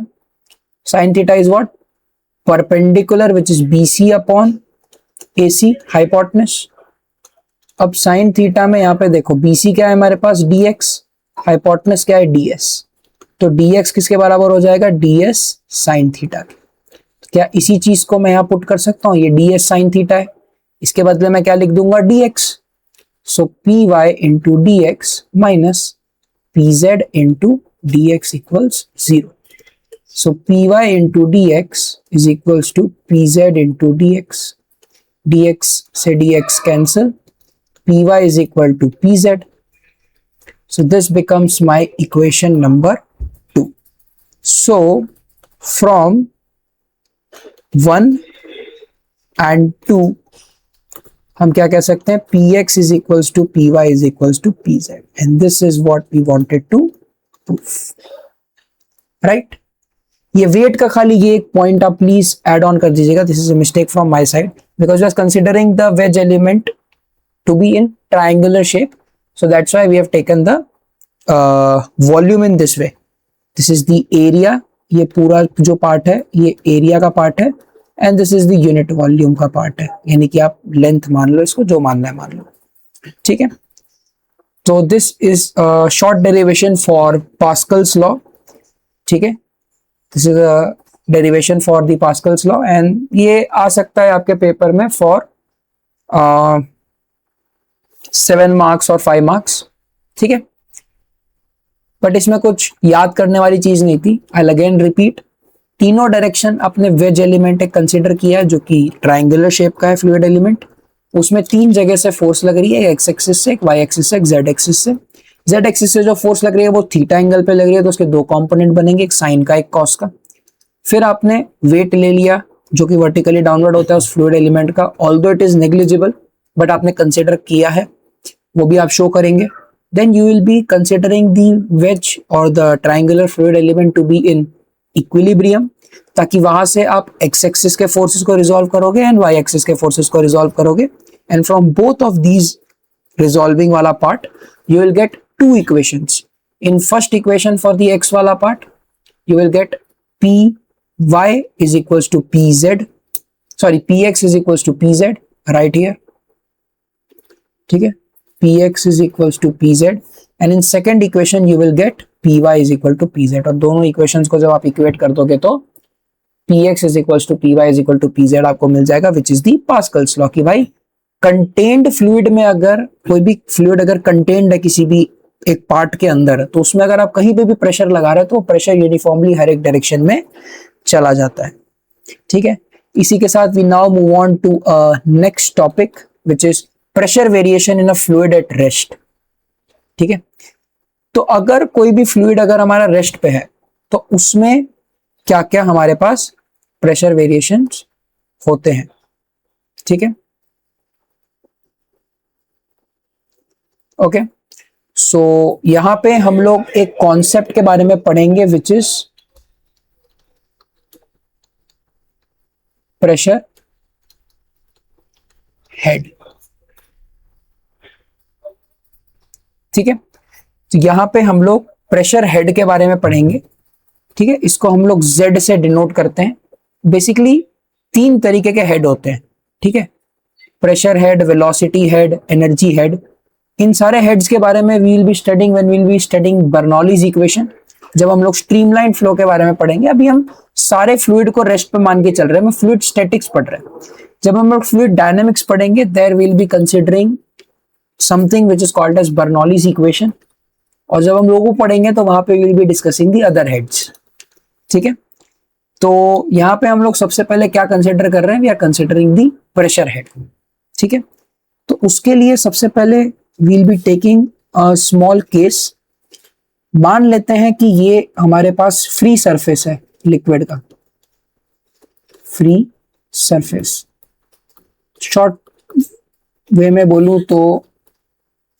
Sin theta is what, perpendicular which is BC upon AC hypotenuse. अब sin theta में यहाँ पे देखो BC क्या है हमारे पास, dx, hypotenuse क्या है, ds, तो dx किसके बराबर हो जाएगा, ds sin theta के। क्या इसी चीज को मैं यहाँ पुट कर सकता हूँ, ये ds sin theta है, इसके बदले मैं क्या लिख दूंगा, dx, so P Y into D x minus P Z into D X equals 0. So py into dx is equals to pz into dx. dx से dx cancel. py is equal to pz. So this becomes my equation number 2. So from 1 and 2 हम क्या कह सकते हैं, px is equals to py is equals to pz, and this is what we wanted to prove, right? ये wait का खाली ये एक पॉइंट आप प्लीज ऐड ऑन कर दीजिएगा, this is a mistake from my side because we are considering the wedge element to be in triangular shape, so that's why we have taken the volume in this way. This is the area, ये पूरा जो part है ये area का part है, and this is the unit volume का part है, यानी कि आप लेंथ मान लो, इसको जो मानना है मान लो, ठीक है. तो this is short derivation for Pascal's law, ठीक है. This is a derivation for the Pascal's law, and ये आ सकता है आपके पेपर में फॉर 7 मार्क्स और 5 मार्क्स, ठीक है. बट इसमें कुछ याद करने वाली चीज नहीं थी. आई अगेन रिपीट, तीनों डायरेक्शन अपने वेज एलिमेंट एक कंसिडर किया है जो कि ट्रायंगुलर शेप का है फ्लूइड एलिमेंट. उसमें 3 जगह से फोर्स लग रही है, एक्स एक्सिस से, एक वाई एक्सिस से, एक जेड एक्सिस से. जेड एक्सिस से जो फोर्स लग रही है वो थीटा एंगल पे लग रही है, तो उसके 2 कंपोनेंट बनेंगे, एक साइन का एक कॉस का. फिर आपने वेट ले लिया जो कि वर्टिकली डाउनवर्ड होता है उस फ्लूइड एलिमेंट का, although it is negligible but आपने कंसिडर किया है, वो भी आप शो करेंगे. Then you will be considering the wedge और the triangular fluid element to be in equilibrium, ताकि वहां से आप एक्स एक्सिस के फोर्सेस को रिजॉल्व करोगे एंड वाई एक्सिस के फोर्सेस को रिजॉल्व करोगे, and from both of these resolving वाला part you will get 2 equations. In first equation for the x wala part, you will get py is equals to pz, sorry px is equals to pz right here, ठीक है. px is equals to pz, and in second equation you will get py is equal to pz. और दोनों equations को जब आप equate कर दोगे तो px is equals to py is equal to pz आपको मिल जाएगा, which is the Pascal's law. कि भाई कंटेन्ड फ्लूइड में अगर कोई भी फ्लूइड अगर कंटेन्ड है किसी भी एक पार्ट के अंदर, तो उसमें अगर आप कहीं पे भी प्रेशर लगा रहे हो तो प्रेशर यूनिफॉर्मली हर एक डायरेक्शन में चला जाता है, ठीक है. इसी के साथ we now move on to next topic which is pressure variation in a fluid at rest, ठीक है. तो अगर कोई भी फ्लूइड अगर हमारा रेस्ट पे है तो उसमें क्या क्या हमारे पास प्रेशर वेरिएशंस होते हैं, ठीक है. ओके, सो यहां पे हम लोग एक कॉन्सेप्ट के बारे में पढ़ेंगे विच इज प्रेशर हेड, ठीक है. तो यहां पे हम लोग प्रेशर हेड के बारे में पढ़ेंगे, ठीक है. इसको हम लोग Z से डिनोट करते हैं. बेसिकली 3 तरीके के हेड होते हैं, ठीक है. Pressure head, velocity head, energy head. इन सारे हेड्स के बारे में we will be studying when we will be studying Bernoulli's equation, जब हम लोग स्ट्रीमलाइन फ्लो के बारे में पढ़ेंगे. अभी हम सारे फ्लूइड को रेस्ट पे मान के चल रहे हैं, हम फ्लूइड स्टैटिक्स पढ़ रहे हैं. जब हम लोग फ्लूइड डायनामिक्स पढ़ेंगे there we will be considering something which is called as Bernoulli's equation, और जब हम लोग वो पढ़ेंगे तो वहां पे we will be discussing the other heads, ठीक है. तो यहाँ पे हम लोग सबसे पहले क्या कंसिडर कर रहे हैं, we are considering the pressure head, ठीक है। तो उसके लिए सबसे पहले we'll be taking a small case. मान लेते हैं कि ये हमारे पास फ्री सरफेस है लिक्विड का, फ्री सरफेस, शॉर्ट वे में बोलूं तो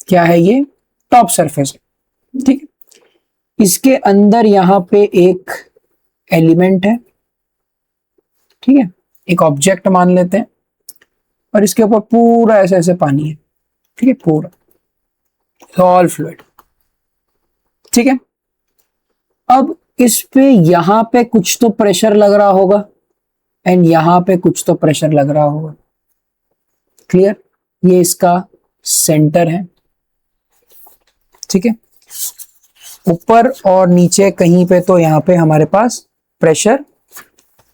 क्या है, ये टॉप सरफेस है, ठीक है। इसके अंदर यहां पे एक एलिमेंट है, ठीक है, एक ऑब्जेक्ट मान लेते हैं, और इसके ऊपर पूरा ऐसे ऐसे पानी है, ठीक है, पूरा ऑल फ्लूइड, ठीक है। अब इस पे यहां पे कुछ तो प्रेशर लग रहा होगा एंड यहां पे कुछ तो प्रेशर लग रहा होगा, क्लियर। ये इसका सेंटर है, ठीक है। ऊपर और नीचे कहीं पे तो यहां पे हमारे पास प्रेशर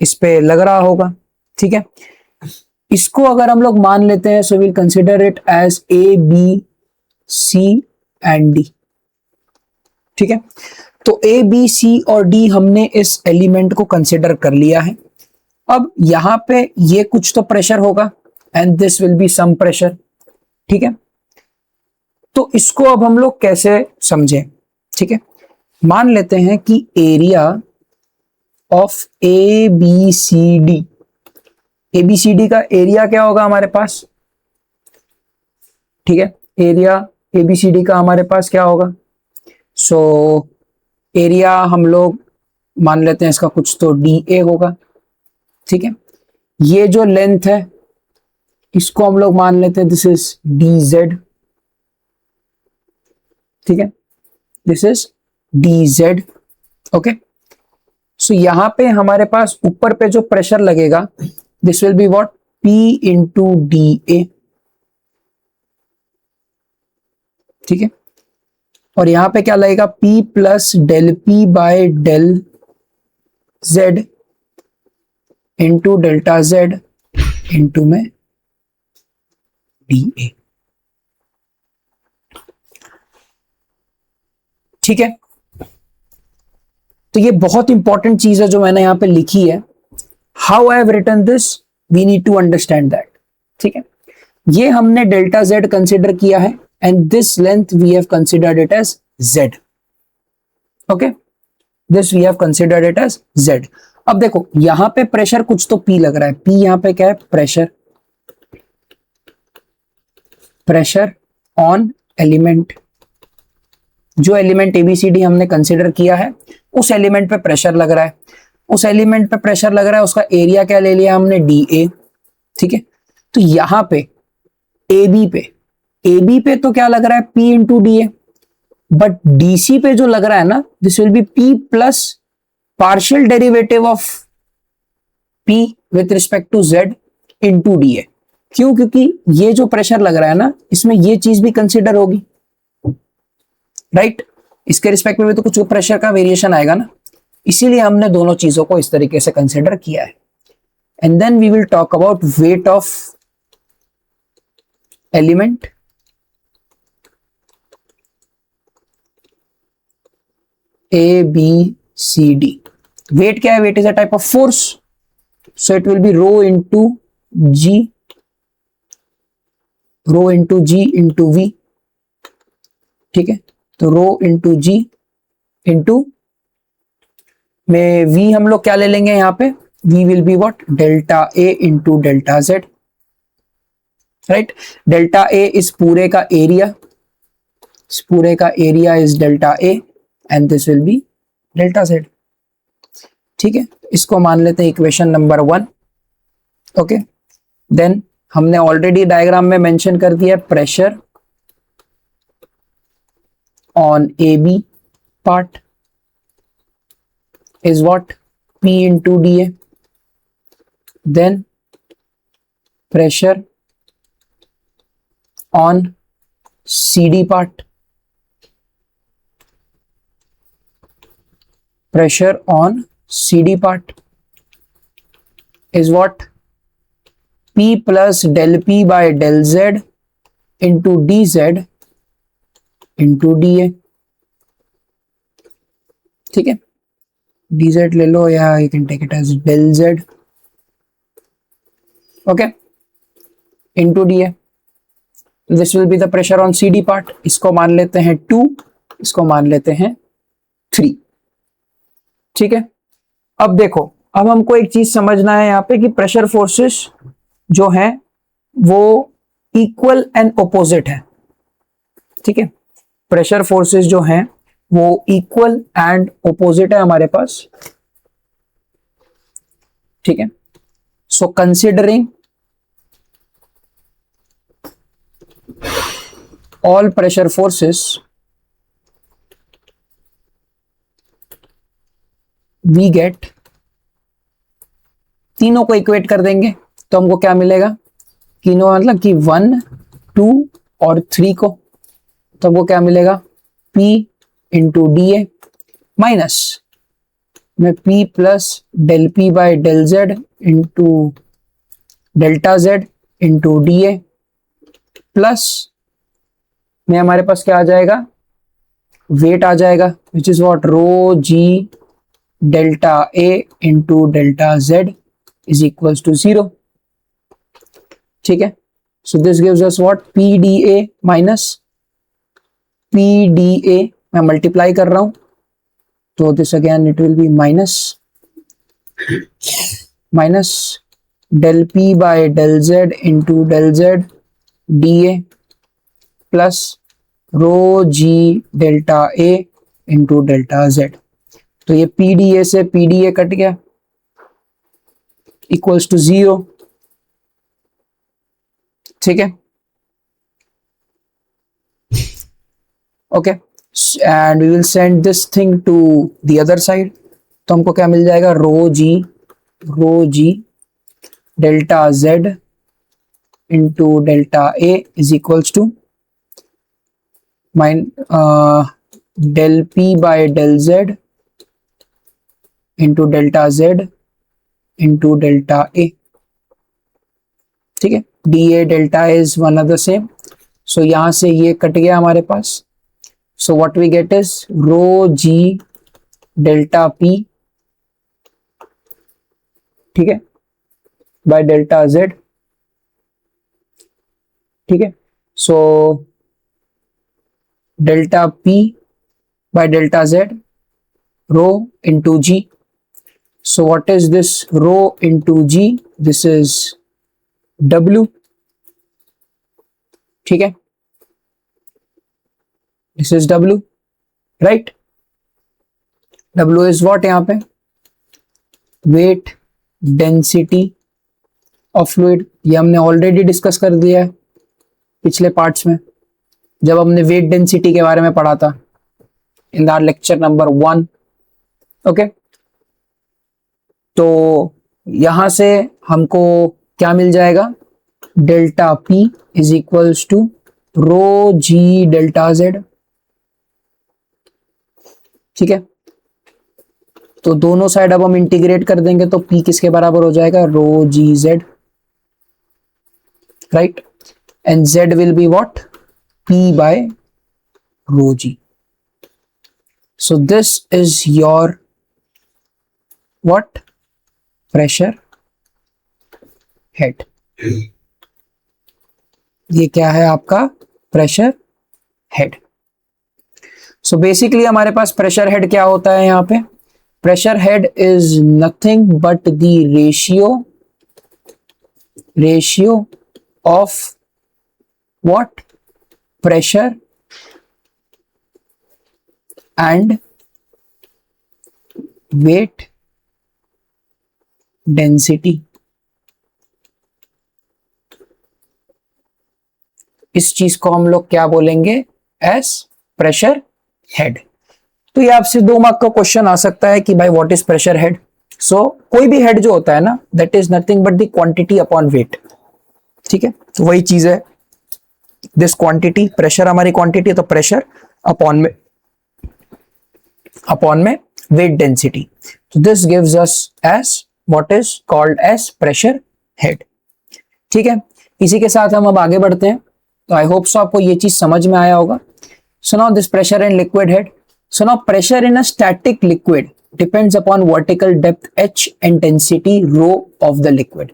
इस पे लग रहा होगा, ठीक है। इसको अगर हम लोग मान लेते हैं, so will consider it as A B C and D, ठीक है। तो ए बी सी और डी हमने इस एलिमेंट को कंसिडर कर लिया है। अब यहां पे ये कुछ तो प्रेशर होगा and this will be some pressure, ठीक है। तो इसको अब हम लोग कैसे समझें, ठीक है। मान लेते हैं कि area of A B C D, A B C D का एरिया क्या होगा हमारे पास, ठीक है। Area A B C D का हमारे पास क्या होगा, सो एरिया हम लोग मान लेते हैं इसका कुछ तो डी ए होगा, ठीक है। ये जो लेंथ है इसको हम लोग मान लेते हैं दिस इज डी जेड, ठीक है, this is D Z, okay. So यहां पे हमारे पास ऊपर पे जो प्रेशर लगेगा this will be what, P into D A, ठीक है। और यहां पे क्या लगेगा, P plus del P by del Z into delta Z into में डी ए, ठीक है। तो ये बहुत इंपॉर्टेंट चीज है जो मैंने यहां पे लिखी है, how I have written this, we need to understand that, ठीक है। ये हमने डेल्टा जेड कंसिडर किया है and this length we have considered it as Z, okay, this we have considered it as Z. अब देखो यहां पे प्रेशर कुछ तो पी लग रहा है, पी यहां पे क्या है, प्रेशर, प्रेशर ऑन एलिमेंट, जो एलिमेंट एबीसीडी हमने कंसिडर किया है उस एलिमेंट पे प्रेशर लग रहा है, उस एलिमेंट पे प्रेशर लग रहा है, उसका एरिया क्या ले लिया हमने, डी ए, ठीक है। तो यहां पे ए बी पे तो क्या लग रहा है, P into D A, but DC पे जो लग रहा है ना, this will be P plus partial derivative of P with respect to Z into D A. क्यों, क्योंकि ये जो प्रेशर लग रहा है ना इसमें ये चीज भी कंसिडर होगी, राइट। इसके रिस्पेक्ट में भी तो कुछ प्रेशर का वेरिएशन आएगा ना, इसीलिए हमने दोनों चीजों को इस तरीके से कंसिडर किया है। And then we will talk about weight of element, A B C D. Weight क्या है, weight is a type of force, so it will be rho into G, rho into G into V, ठीक है। तो rho into G into में V हम लोग क्या ले लेंगे यहाँ पे, we will be what, delta A into delta Z, right. Delta A इस पूरे का एरिया, इस पूरे का area is delta A and this will B delta Z, ठीक है। इसको मान लेते हैं इक्वेशन नंबर 1, ओके। देन हमने ऑलरेडी डायग्राम में मेंशन कर दिया pressure on AB part is what, P into dA. Then pressure on CD part, pressure on CD part is what, P plus del P by del Z into dZ into D A, ठीक है। dz ले लो या you can take it as del z, okay, into dA. This will be the pressure on CD part. इसको मान लेते हैं 2, इसको मान लेते हैं 3. ठीक है, अब देखो, अब हमको एक चीज समझना है यहाँ पे कि प्रेशर फोर्सेस जो हैं वो इक्वल एंड ऑपोजिट है. ठीक है, प्रेशर फोर्सेस जो हैं वो इक्वल एंड ऑपोजिट है हमारे पास. ठीक है, so considering all pressure forces, we get, तीनों को इक्वेट कर देंगे तो हमको क्या मिलेगा, तीनों मतलब कि 1, 2 और 3 को, तो हमको क्या मिलेगा, P into D A minus में P plus del P by del Z into delta Z into D A plus में हमारे पास क्या आ जाएगा, वेट आ जाएगा, which is what, rho G delta A into delta Z is equals to 0. ठीक है, so this gives us what, P D A minus P D A, मैं मल्टीप्लाई कर रहा हूं तो this again it will B minus del P by del Z into del Z D A plus rho G delta A into delta Z. तो ये P D A से P D A cut गया, equals to 0. ठीक है, okay, and we will send this thing to the other side. तो हमको क्या मिल जाएगा, rho G delta Z into delta A is equals to del P by del Z into delta Z into delta A. ठीक है, dA delta is one of the same. So यहां से ये कट गया हमारे पास. So what we get is rho G delta P, ठीक है, by delta Z. ठीक है, so delta P by delta Z, rho into G. So what is this rho into G? This is W. ठीक है, this is W, right? W is what यहाँ पे, weight density of fluid. ये हमने already discuss कर दिया है पिछले पार्ट्स में जब हमने वेट डेंसिटी के बारे में पढ़ा था in the lecture number 1. Okay, तो यहां से हमको क्या मिल जाएगा, delta P is equals to rho G delta Z. ठीक है, तो दोनों साइड अब हम इंटीग्रेट कर देंगे तो P किसके बराबर हो जाएगा, rho ji Z, right, and Z will be what, P by rho G. So this is your what, pressure head. ये क्या है आपका प्रेशर हेड. सो बेसिकली हमारे पास प्रेशर हेड क्या होता है यहाँ पे, pressure head is nothing but the ratio of what, pressure and weight density. इस चीज को हम लोग क्या बोलेंगे, एस प्रेशर हेड. तो ये आपसे 2 मार्क का क्वेश्चन आ सकता है कि भाई what is pressure head. So कोई भी हेड जो होता है ना, that is nothing but the quantity upon weight. ठीक है, तो वही चीज है, दिस क्वांटिटी, प्रेशर हमारी क्वांटिटी है तो प्रेशर अपॉन में वेट डेंसिटी. तो this gives us as what is called as pressure head. ठीक है, इसी के साथ हम अब आगे बढ़ते हैं. तो आई होप सो आपको ये चीज समझ में आया होगा. So now this pressure in liquid head. So now pressure in a static liquid depends upon vertical depth h and density rho of the liquid.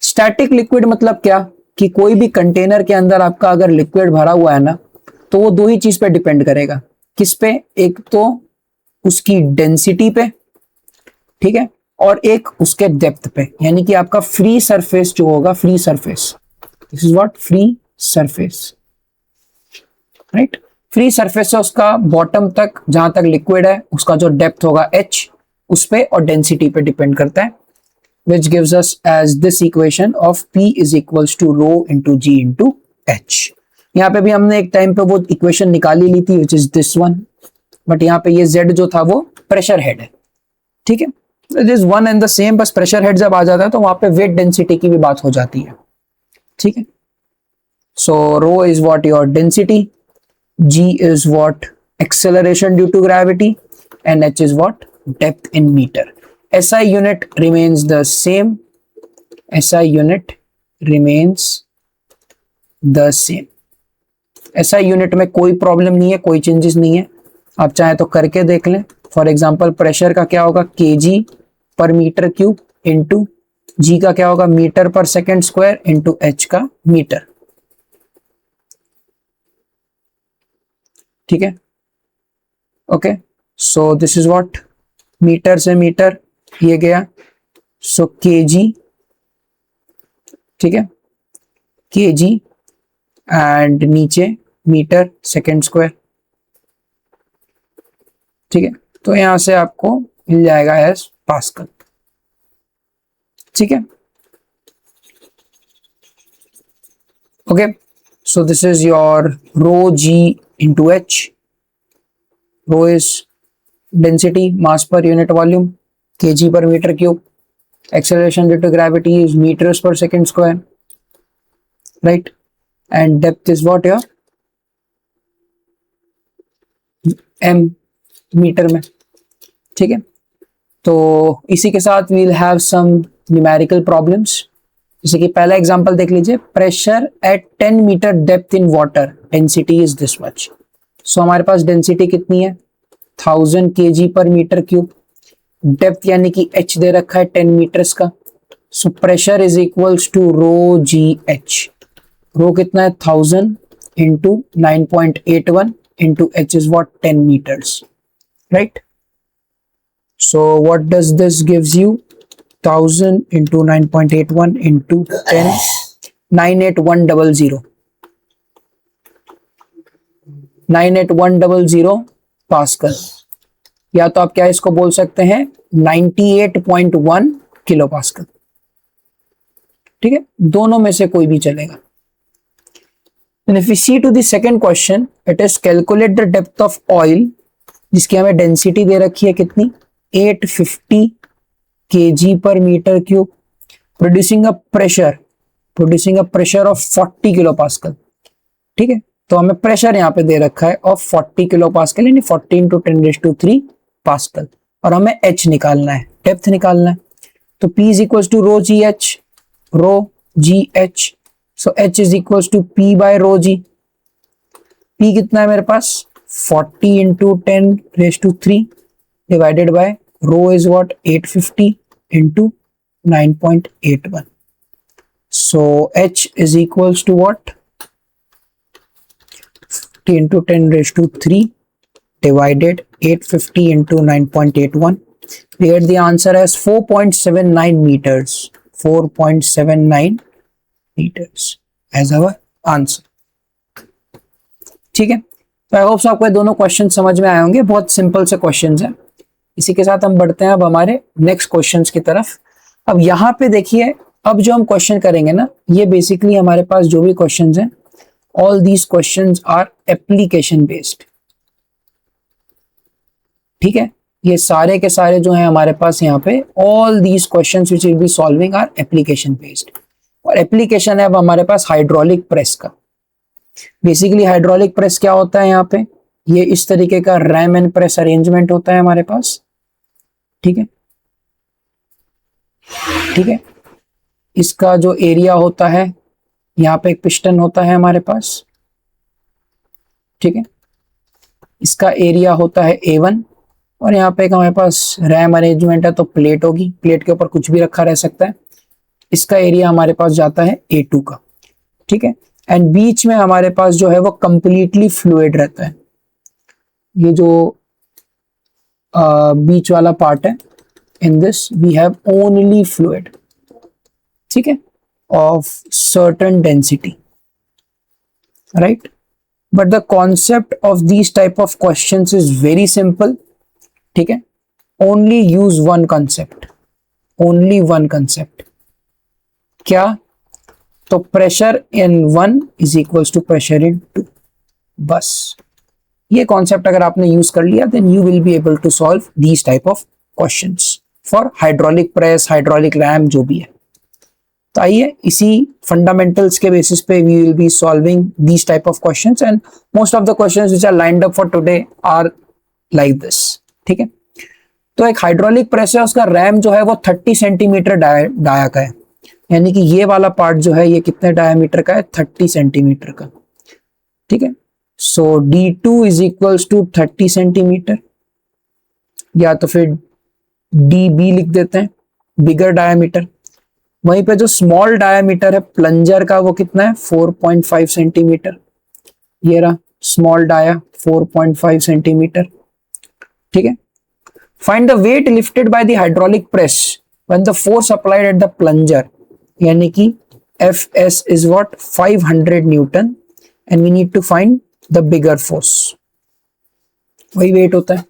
Static liquid मतलब क्या कि कोई भी कंटेनर के अंदर आपका अगर लिक्विड भरा हुआ है ना, तो वो दो ही चीज पे डिपेंड करेगा। किस पे? एक तो उसकी डेंसिटी पे, ठीक है, और एक उसके डेप्थ पे, यानी कि आपका फ्री सरफेस जो होगा, free surface, this is what free surface, right. Free surface है उसका बॉटम तक, जहां तक लिक्विड है, उसका जो डेप्थ होगा h, उस पे और डेंसिटी पे डिपेंड करता है, which gives us as this equation of P is equals to rho into G into H। यहाँ पे भी हमने एक टाइम पे वो इक्वेशन निकाली ली थी, which is this one, but यहाँ पे ये Z जो था वो प्रेशर हेड है, ठीक है। It is one and the same, बस प्रेशर हेड जब आ जाता है तो वहां पे वेट डेंसिटी की भी बात हो जाती है, ठीक है। So rho is what your density, G is what acceleration due to gravity, and H is what depth in meter। SI unit remains the same, SI unit remains the same। SI unit में कोई problem नहीं है, कोई changes नहीं है, आप चाहे तो करके देख लें। फॉर एग्जांपल प्रेशर का क्या होगा, kg पर मीटर क्यूब इंटू G का क्या होगा, मीटर पर सेकेंड स्क्वायर इंटू H का मीटर, ठीक है। Okay, so this is what, metre से मीटर ये गया, सो kg, ठीक है, kg एंड नीचे मीटर सेकेंड स्क्वायर, ठीक है। तो यहां से आपको मिल जाएगा एस पास्कल, ठीक है। Okay, so this is your rho g into h। rho is density, mass per unit volume, kg per meter cube, acceleration due to gravity is meters per second square, right, and depth is what your m metre में, ठीक है। तो इसी के साथ we'll have some numerical problems। जैसे कि पहला एग्जांपल देख लीजिए, pressure at 10 meter depth in water, density is this much. So हमारे पास डेंसिटी कितनी है, 1000 kg पर मीटर क्यूब, डेप्थ यानी कि h दे रखा है 10 मीटर्स का, so pressure is equals to rho G H. Rho कितना है, 1000 into 9.81 into h is what 10 meters, right. So what does this gives you, 1000 into 9.81 into 10, 98100, 98100 pascal, या तो आप क्या इसको बोल सकते हैं 98.1 किलो पास्कल, ठीक है। दोनों में से कोई भी चलेगा। And if we see to the second question, it is calculate the depth of oil, जिसकी हमें डेंसिटी दे रखी है कितनी, 850 kg per meter cube, producing a pressure of 40 kilo pascal, ठीक है। तो हमें प्रेशर यहाँ पे दे रखा है ऑफ 40 किलो पास्कल, यानी 40 इंटू 10⁻³ पास्कल, और हमें h निकालना है, डेप्थ निकालना है। तो P is equal to rho G H, rho G H, so h is equal to P by rho G. P कितना है मेरे पास, 40 into 10⁻³ divided by rho is what 850 into 9.81, so h is equals to what, 50 into 10⁻³ divided 850 into 9.81, we get the answer as 4.79 meters, 4.79 meters as our answer, ठीक है। तो I hope आपको दोनों question समझ में आए होंगे, बहुत सिंपल से क्वेश्चंस हैं। इसी के साथ हम बढ़ते हैं अब हमारे नेक्स्ट क्वेश्चंस की तरफ। अब यहाँ पे देखिए, अब जो हम क्वेश्चन करेंगे ना, ये बेसिकली हमारे पास जो भी क्वेश्चंस हैं, all these questions are application based, ठीक है। ये सारे के सारे जो हैं हमारे पास यहाँ पे, all these questions which will be solving are application based. और एप्लीकेशन है अब हमारे पास हाइड्रोलिक प्रेस का। बेसिकली हाइड्रोलिक प्रेस क्या होता है, यहाँ पे ये इस तरीके का रैम एंड प्रेस अरेंजमेंट होता है हमारे पास, ठीक है, ठीक है। इसका जो एरिया होता है, यहाँ पे एक पिस्टन होता है हमारे पास, ठीक है, इसका एरिया होता है A1, और यहाँ पे एक हमारे पास रैम अरेंजमेंट है, तो प्लेट होगी, प्लेट के ऊपर कुछ भी रखा रह सकता है। इसका एरिया हमारे पास जाता है A2 का, ठीक है। एंड बीच में हमारे पास जो है वो कंप्लीटली फ्लूइड रहता है। ये जो बीच वाला पार्ट है, in this we have only fluid, ठीक है, of certain density, right. But the concept of these type of questions is very simple, ठीक है। Only use one concept, only one concept, क्या? तो pressure in 1 is equals to pressure in 2, बस ये concept अगर आपने यूज कर लिया then you will be able to solve these type of questions for hydraulic press, hydraulic RAM, जो भी है। तो आइए इसी फंडामेंटल्स के बेसिस पे we will be solving these type of questions, and most of the questions which are lined up for today are like this, ठीक है। तो एक हाइड्रोलिक प्रेस है, उसका रैम जो है वो 30 सेंटीमीटर डाया का है, यानी कि ये वाला पार्ट जो है ये कितने डायमीटर का है? 30 सेंटीमीटर का, ठीक है। So D2 is equals to 30 centimetre, या तो फिर DB लिख देते हैं, बिगर डायमीटर। वहीं पे जो स्मॉल डायमीटर है प्लंजर का वो कितना है? 4.5 सेंटीमीटर, ये रहा स्मॉल डाया 4.5 सेंटीमीटर, ठीक है। Find the weight lifted by the hydraulic press when the force applied at the plunger, यानी कि Fs is what? 500 newton, and we need to find the bigger force, वही weight होता है,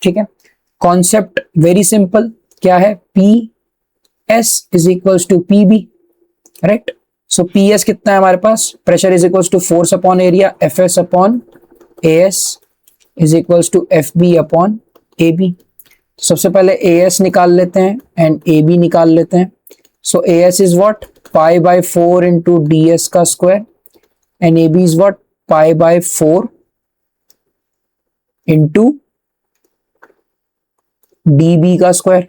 ठीक है। Concept very simple, क्या है? PS is equals to PB, right. So PS कितना है हमारे पास? Pressure is equals to force upon area, Fs upon AS is equals to FB upon AB। सबसे पहले AS निकाल लेते हैं एंड AB निकाल लेते हैं। सो AS is what? Pi by 4 into DS का square, and AB is what? Pi by 4 into DB का square.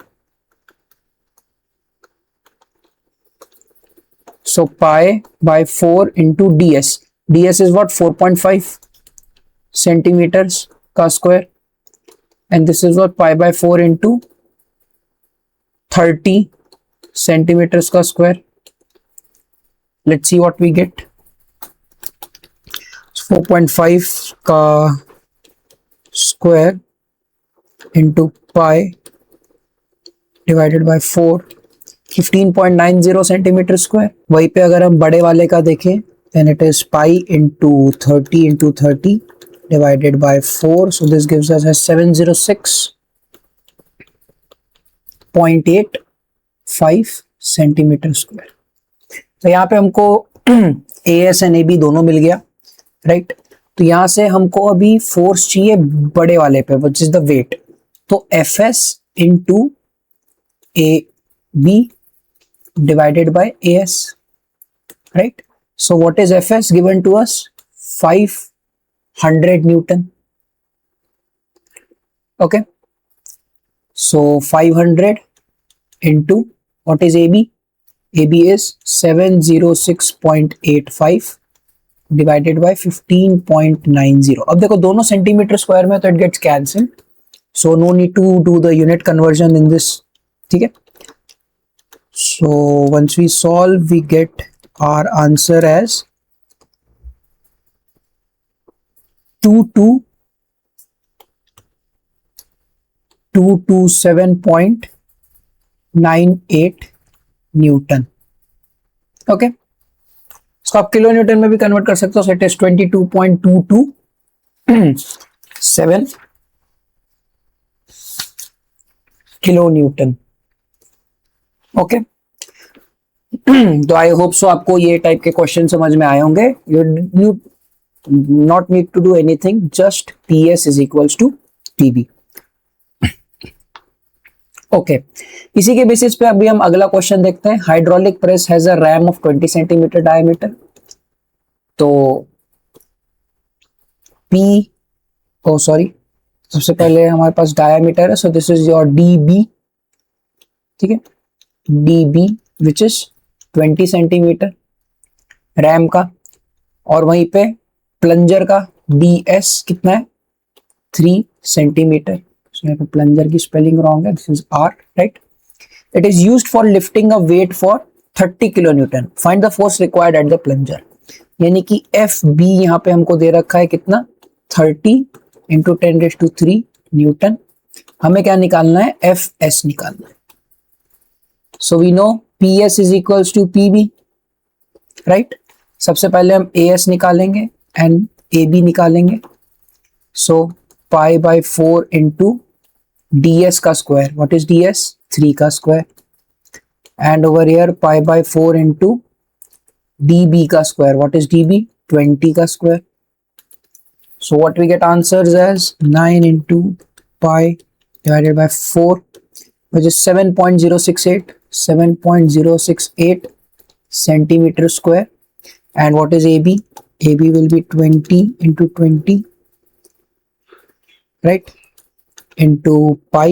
So pi by 4 into ds. ds is what? 4.5 centimeters का square, and this is what? Pi by 4 into 30 centimeters का square. Let's see what we get. 4.5 का square into pi divided by 4, 15.90 centimetre square. वहीं पे अगर हम बड़े वाले का देखें then it is pi into 30 into 30 divided by 4, so this gives us 706.85 centimetre square. तो यहाँ पे हमको AS एंड AB दोनों मिल गया, राइट। तो यहाँ से हमको अभी फोर्स चाहिए बड़े वाले पे, व्हिच इज द वेट। तो Fs into AB divided by AS, right? So what is Fs given to us? 500 Newton. Okay. So 500 into what is AB? AB is 706.85 divided by 15.90. अब देखो दोनों सेंटीमीटर स्क्वायर में, तो it gets cancelled. So no need to do the unit conversion in this. ठीक है। So once we solve, we get our answer as 227.98 Newton. Okay, इसको आप kilo Newton में भी कन्वर्ट कर सकते हो। So it is 22.227 kilo Newton. Okay, तो आई होप सो आपको ये टाइप के क्वेश्चन समझ में आए होंगे। You not need to do anything, just PS is equals to PB। Okay, इसी के बेसिस पे अभी हम अगला क्वेश्चन देखते हैं। Hydraulic press has a RAM of 20 centimetre diameter. तो सबसे पहले हमारे पास डायमीटर है, so this is your DB, ठीक है, DB which is 20 centimetre RAM का, और वहीं पे प्लंजर का DS कितना है? 3 सेंटीमीटर। So यहाँ पे प्लंजर की स्पेलिंग रॉन्ग है, this is R, right. It is used for lifting a weight for 30 kilo newton. Find the force required at the plunger. यानी कि एफ बी यहाँ पे हमको दे रखा है कितना, 30 इंटू 10⁻³ न्यूटन. हमें क्या निकालना है, एफ एस निकालना है. So we know P S is equals to P B, right. सबसे पहले हम ए एस निकालेंगे एंड ए बी निकालेंगे. So pi by 4 into D S का square. What is D S, 3 का square. And over here pi by 4 into D B का square. What is D B, 20 का square. So what we get answers as 9 into pi divided by 4, which is 7.068 centimeter square. And what is AB? AB will be 20 into 20, right, into pi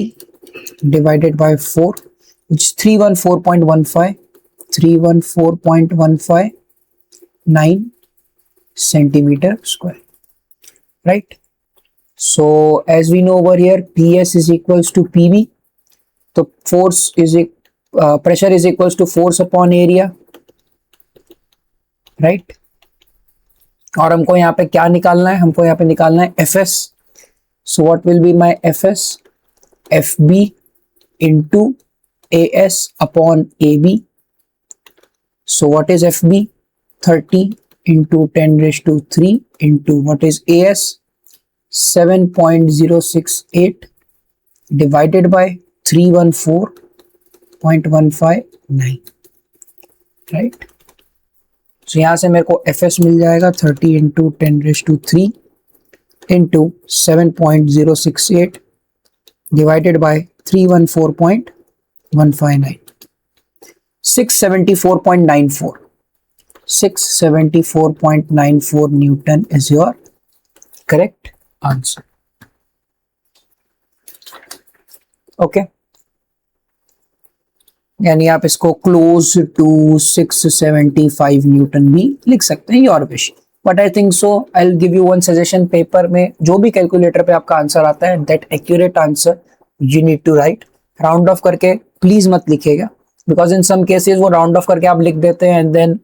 divided by 4, which is 314.9 centimeter square, right. So as we know over here, PS is equals to PB. So force is pressure is equals to force upon area, right. और हमको यहाँ पे क्या निकालना है, हमको यहाँ पे निकालना है FS. So what will be my FS? FB into AS upon AB. So what is FB? 30 into 10⁻³ into what is AS? 7.068 divided by 314.159, right. So यहाँ से मेरे को FS मिल जाएगा 30 into 10⁻³ into 7.068 divided by 314.159. 674.94. 674.94 Newton is your correct answer. Okay, यानी आप इसको close to 675 Newton भी लिख सकते हैं, your wish. But I think so I will give you one suggestion. Paper में जो भी कैलकुलेटर पे आपका आंसर आता है, that accurate answer you need to write. Round off करके प्लीज मत लिखिएगा, बिकॉज इन सम केसेस वो राउंड ऑफ करके आप लिख देते हैं and then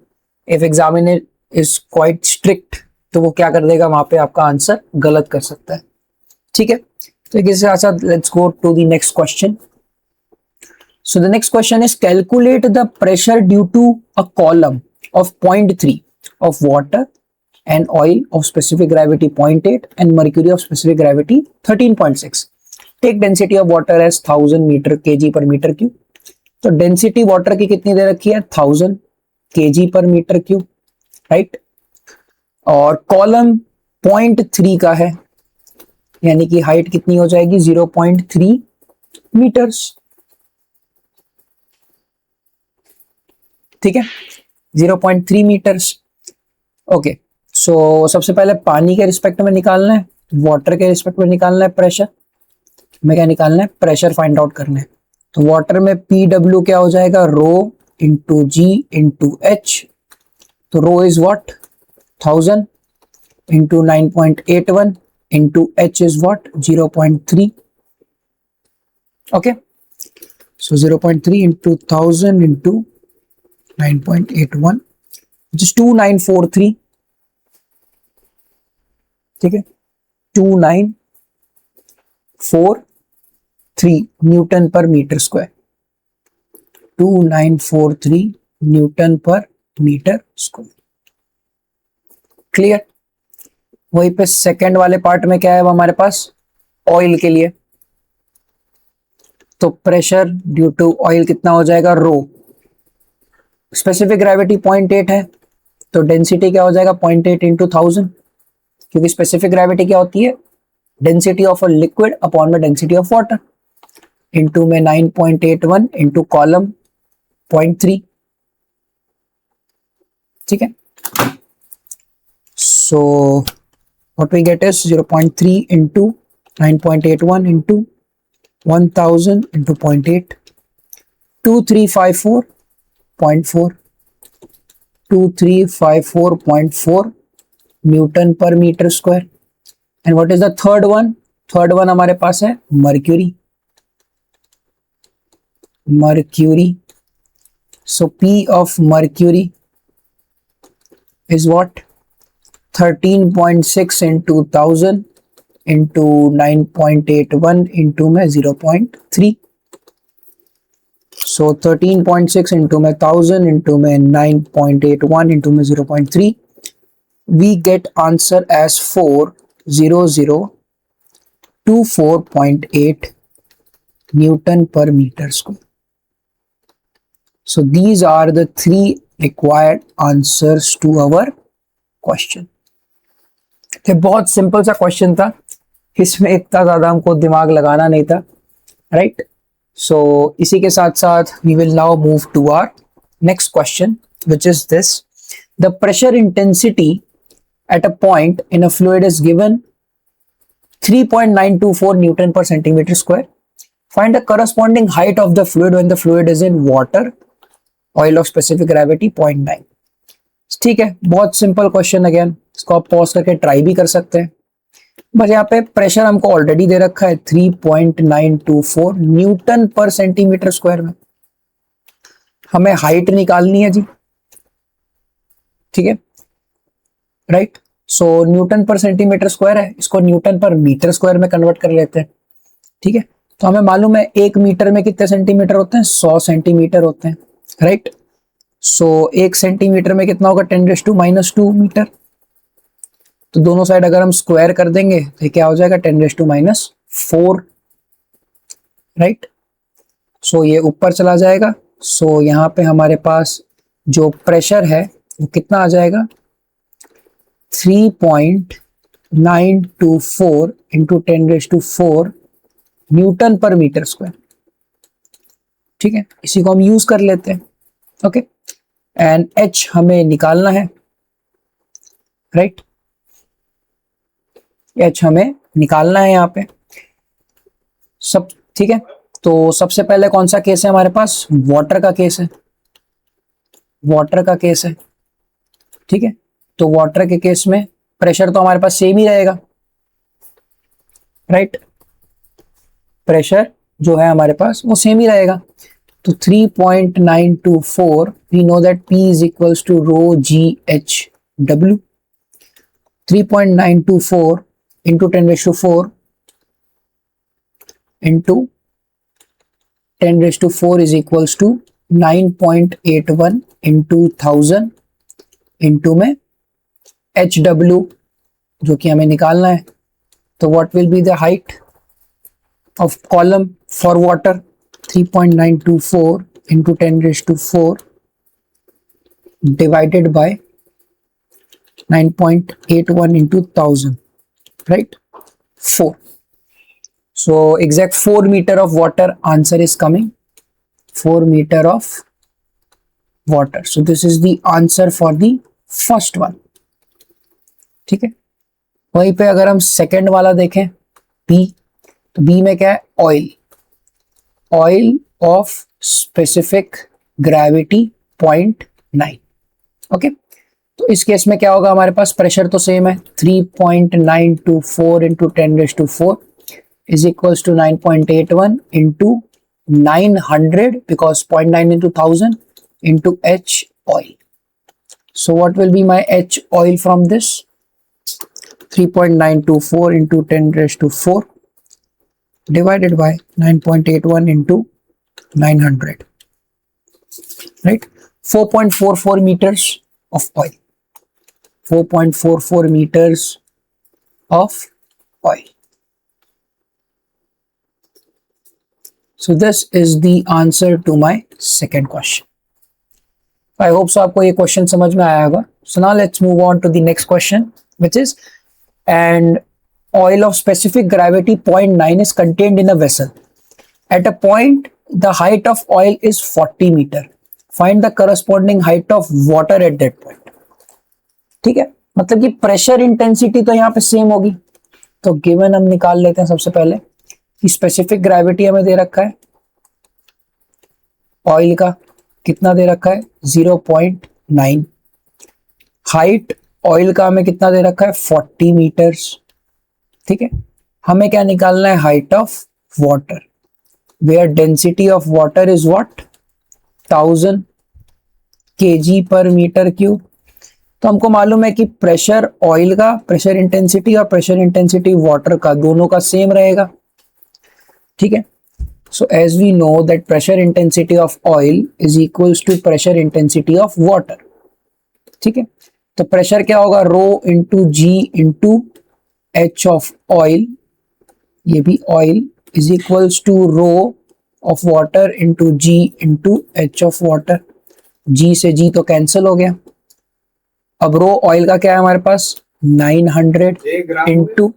if examiner is quite strict तो वो क्या कर देगा, वहां पे आपका आंसर गलत कर सकता है. ठीक है, तो इसके साथ साथ let's go to the next question. So the next question is calculate the pressure due to a column of 0.3 of water and oil of specific gravity 0.8 and mercury of specific gravity 13.6. Take density of water as 1000 meter kg per meter cube. तो density water की कितनी दे रखी है, 1000 kg per meter cube, right. और column 0.3 का है, यानी कि हाइट कितनी हो जाएगी, 0.3 मीटर्स. ठीक है, 0.3 मीटर्स. ओके, सो सबसे पहले पानी के रिस्पेक्ट में निकालना है, वाटर के रिस्पेक्ट में निकालना है प्रेशर. हमें क्या निकालना है, प्रेशर फाइंड आउट करना है. तो वाटर में PW क्या हो जाएगा, rho into G into H. तो rho is what, 1000 into 9.81 into H is what, 0.3. Okay, so 0.3 into 1000 into 9.81 which is 2943. ठीक है, 2943 न्यूटन पर मीटर स्क्वायर. 2943 न्यूटन पर मीटर स्क्वायर. क्लियर. वहीं पे सेकंड वाले पार्ट में क्या है हमारे पास, ऑयल के लिए. तो प्रेशर ड्यू टू ऑयल कितना हो जाएगा, रो. स्पेसिफिक ग्रेविटी 0.8 है, तो डेंसिटी क्या हो जाएगा, 0.8 इंटू 1000, क्योंकि स्पेसिफिक ग्रेविटी क्या होती है, density of a liquid upon में डेंसिटी ऑफ वाटर. इंटू में 9.81 इंटू कॉलम 0.3. ठीक है, so what we get is 0.3 into 9.81 into 1000 into 0.8, 2354.4. 2354.4 Newton per meter square. And what is the third one? Third one हमारे पास है mercury, mercury. So P of mercury is what? 13.6 into 1000 into 9.81 into में 0.3. So 13.6 into में 1000 into में 9.81 into में 0.3. We get answer as 40024.8 Newton per meter square. So these are the three required answers to our question. ये बहुत simple सा question था, इसमें इतना ज्यादा हमको दिमाग लगाना नहीं था, राइट? सो इसी के साथ साथ we will now move to our next question, which is this. The pressure intensity at a point in a fluid is given 3.924 Newton per centimeter square. Find the corresponding height of the fluid when the fluid is in water. Oil of specific gravity 0.9. ठीक है, बहुत simple question. Again इसको आप pause करके try भी कर सकते हैं. बस यहाँ पे प्रेशर हमको ऑलरेडी दे रखा है 3.924 न्यूटन पर सेंटीमीटर स्क्वायर में. हमें हाइट निकालनी है जी, ठीक है, राइट? सो न्यूटन पर सेंटीमीटर स्क्वायर है, इसको न्यूटन पर मीटर स्क्वायर में कन्वर्ट कर लेते हैं, ठीक है? तो हमें मालूम है 1 मीटर में कितने सेंटीमीटर होते हैं? 100 सेंटीमीटर होते हैं, राइट? सो 1 सेंटीमीटर में कितना होगा? 10⁻² मीटर. तो दोनों साइड अगर हम स्क्वायर कर देंगे तो क्या हो जाएगा? 10⁻⁴, राइट? सो ये ऊपर चला जाएगा. सो यहाँ पे हमारे पास जो प्रेशर है वो कितना आ जाएगा? 3.924 इंटू 10⁴ न्यूटन पर मीटर स्क्वायर, ठीक है? इसी को हम यूज कर लेते हैं, ओके? एंड H हमें निकालना है, राइट? H हमें निकालना है यहाँ पे सब, ठीक है? तो सबसे पहले कौन सा केस है हमारे पास? वाटर का केस है, वाटर का केस है, ठीक है? तो वाटर के केस में प्रेशर तो हमारे पास सेम ही रहेगा, राइट? प्रेशर जो है हमारे पास वो सेम ही रहेगा. तो 3.924, we know that P is equals to rho GHW. 3.924 into 10⁴ into 10⁴ is equals to 9.81 into 1000 into में HW जो कि हमें निकालना है. तो what will be the height of column for water? 3.924 into 10⁴ divided by 9.81 into 1000, right? 4. So exact 4 meter of water answer is coming. 4 meter of water. So this is the answer for the first one. ठीक है? वहीं पे अगर हम second वाला देखें B, तो B में क्या है? Oil, oil of specific gravity 0.9. Okay, तो इस केस में क्या होगा? हमारे पास प्रेशर तो सेम है, 3.924 into 10⁴ is equals to 9.81 into 900 because 0.9 into 1000 into H oil. So what will be my H oil from this? 3.924 into 10⁴ divided by 9.81 into 900, right? 4.44 meters of oil. 4.44 meters of oil. So this is the answer to my second question. I hope so आपको ये question समझ में आया होगा. So now let's move on to the next question, which is, and oil of specific gravity 0.9 is contained in a vessel. At a point, the height of oil is 40 meter. Find the corresponding height of water at that point. ठीक है, मतलब कि pressure intensity तो यहाँ पे same होगी. तो given हम निकाल लेते हैं सबसे पहले कि स्पेसिफिक ग्रेविटी हमें दे रखा है ऑयल का, कितना दे रखा है? 0.9. हाइट ऑयल का हमें कितना दे रखा है? 40 मीटर्स. ठीक है, हमें क्या निकालना है, height of water, where density of water is what 1000 kg पर मीटर क्यूब। तो हमको मालूम है कि प्रेशर ऑयल का, प्रेशर इंटेंसिटी और प्रेशर इंटेंसिटी वाटर का, दोनों का सेम रहेगा। ठीक है, so as we know that pressure intensity of oil is equals to pressure intensity of water. ठीक है, तो प्रेशर क्या होगा, rho into G into H of oil, ये भी oil, is equals to rho of water into G into H of water. G से G तो कैंसिल हो गया। अब रो ऑयल का क्या है हमारे पास, 900 into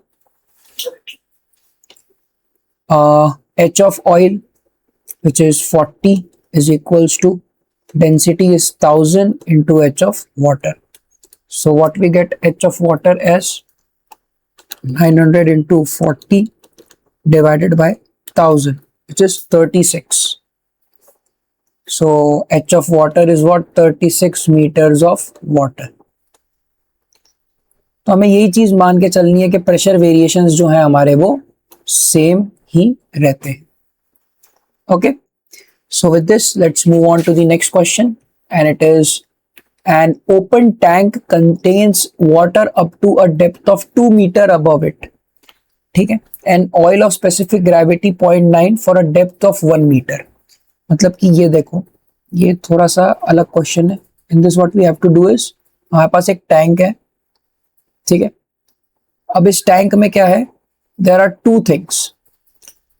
H of oil which is 40 is equals to density is 1000 into h of water. So what we get, h of water as 900 into 40 divided by 1000, which is 36. So h of water is what, 36 meters of water. तो हमें यही चीज मान के चलनी है कि pressure variations जो है हमारे वो सेम ही रहते हैं। Okay, so with this, let's move on to the next question, and it is an open tank contains water up to a depth of 2 meter above it. ठीक है, and oil of specific gravity 0.9 for a depth of 1 meter. मतलब कि ये देखो, ये थोड़ा सा अलग क्वेश्चन है। In this what we have to do is, हमारे पास एक टैंक है, ठीक है। अब इस टैंक में क्या है, there are two things.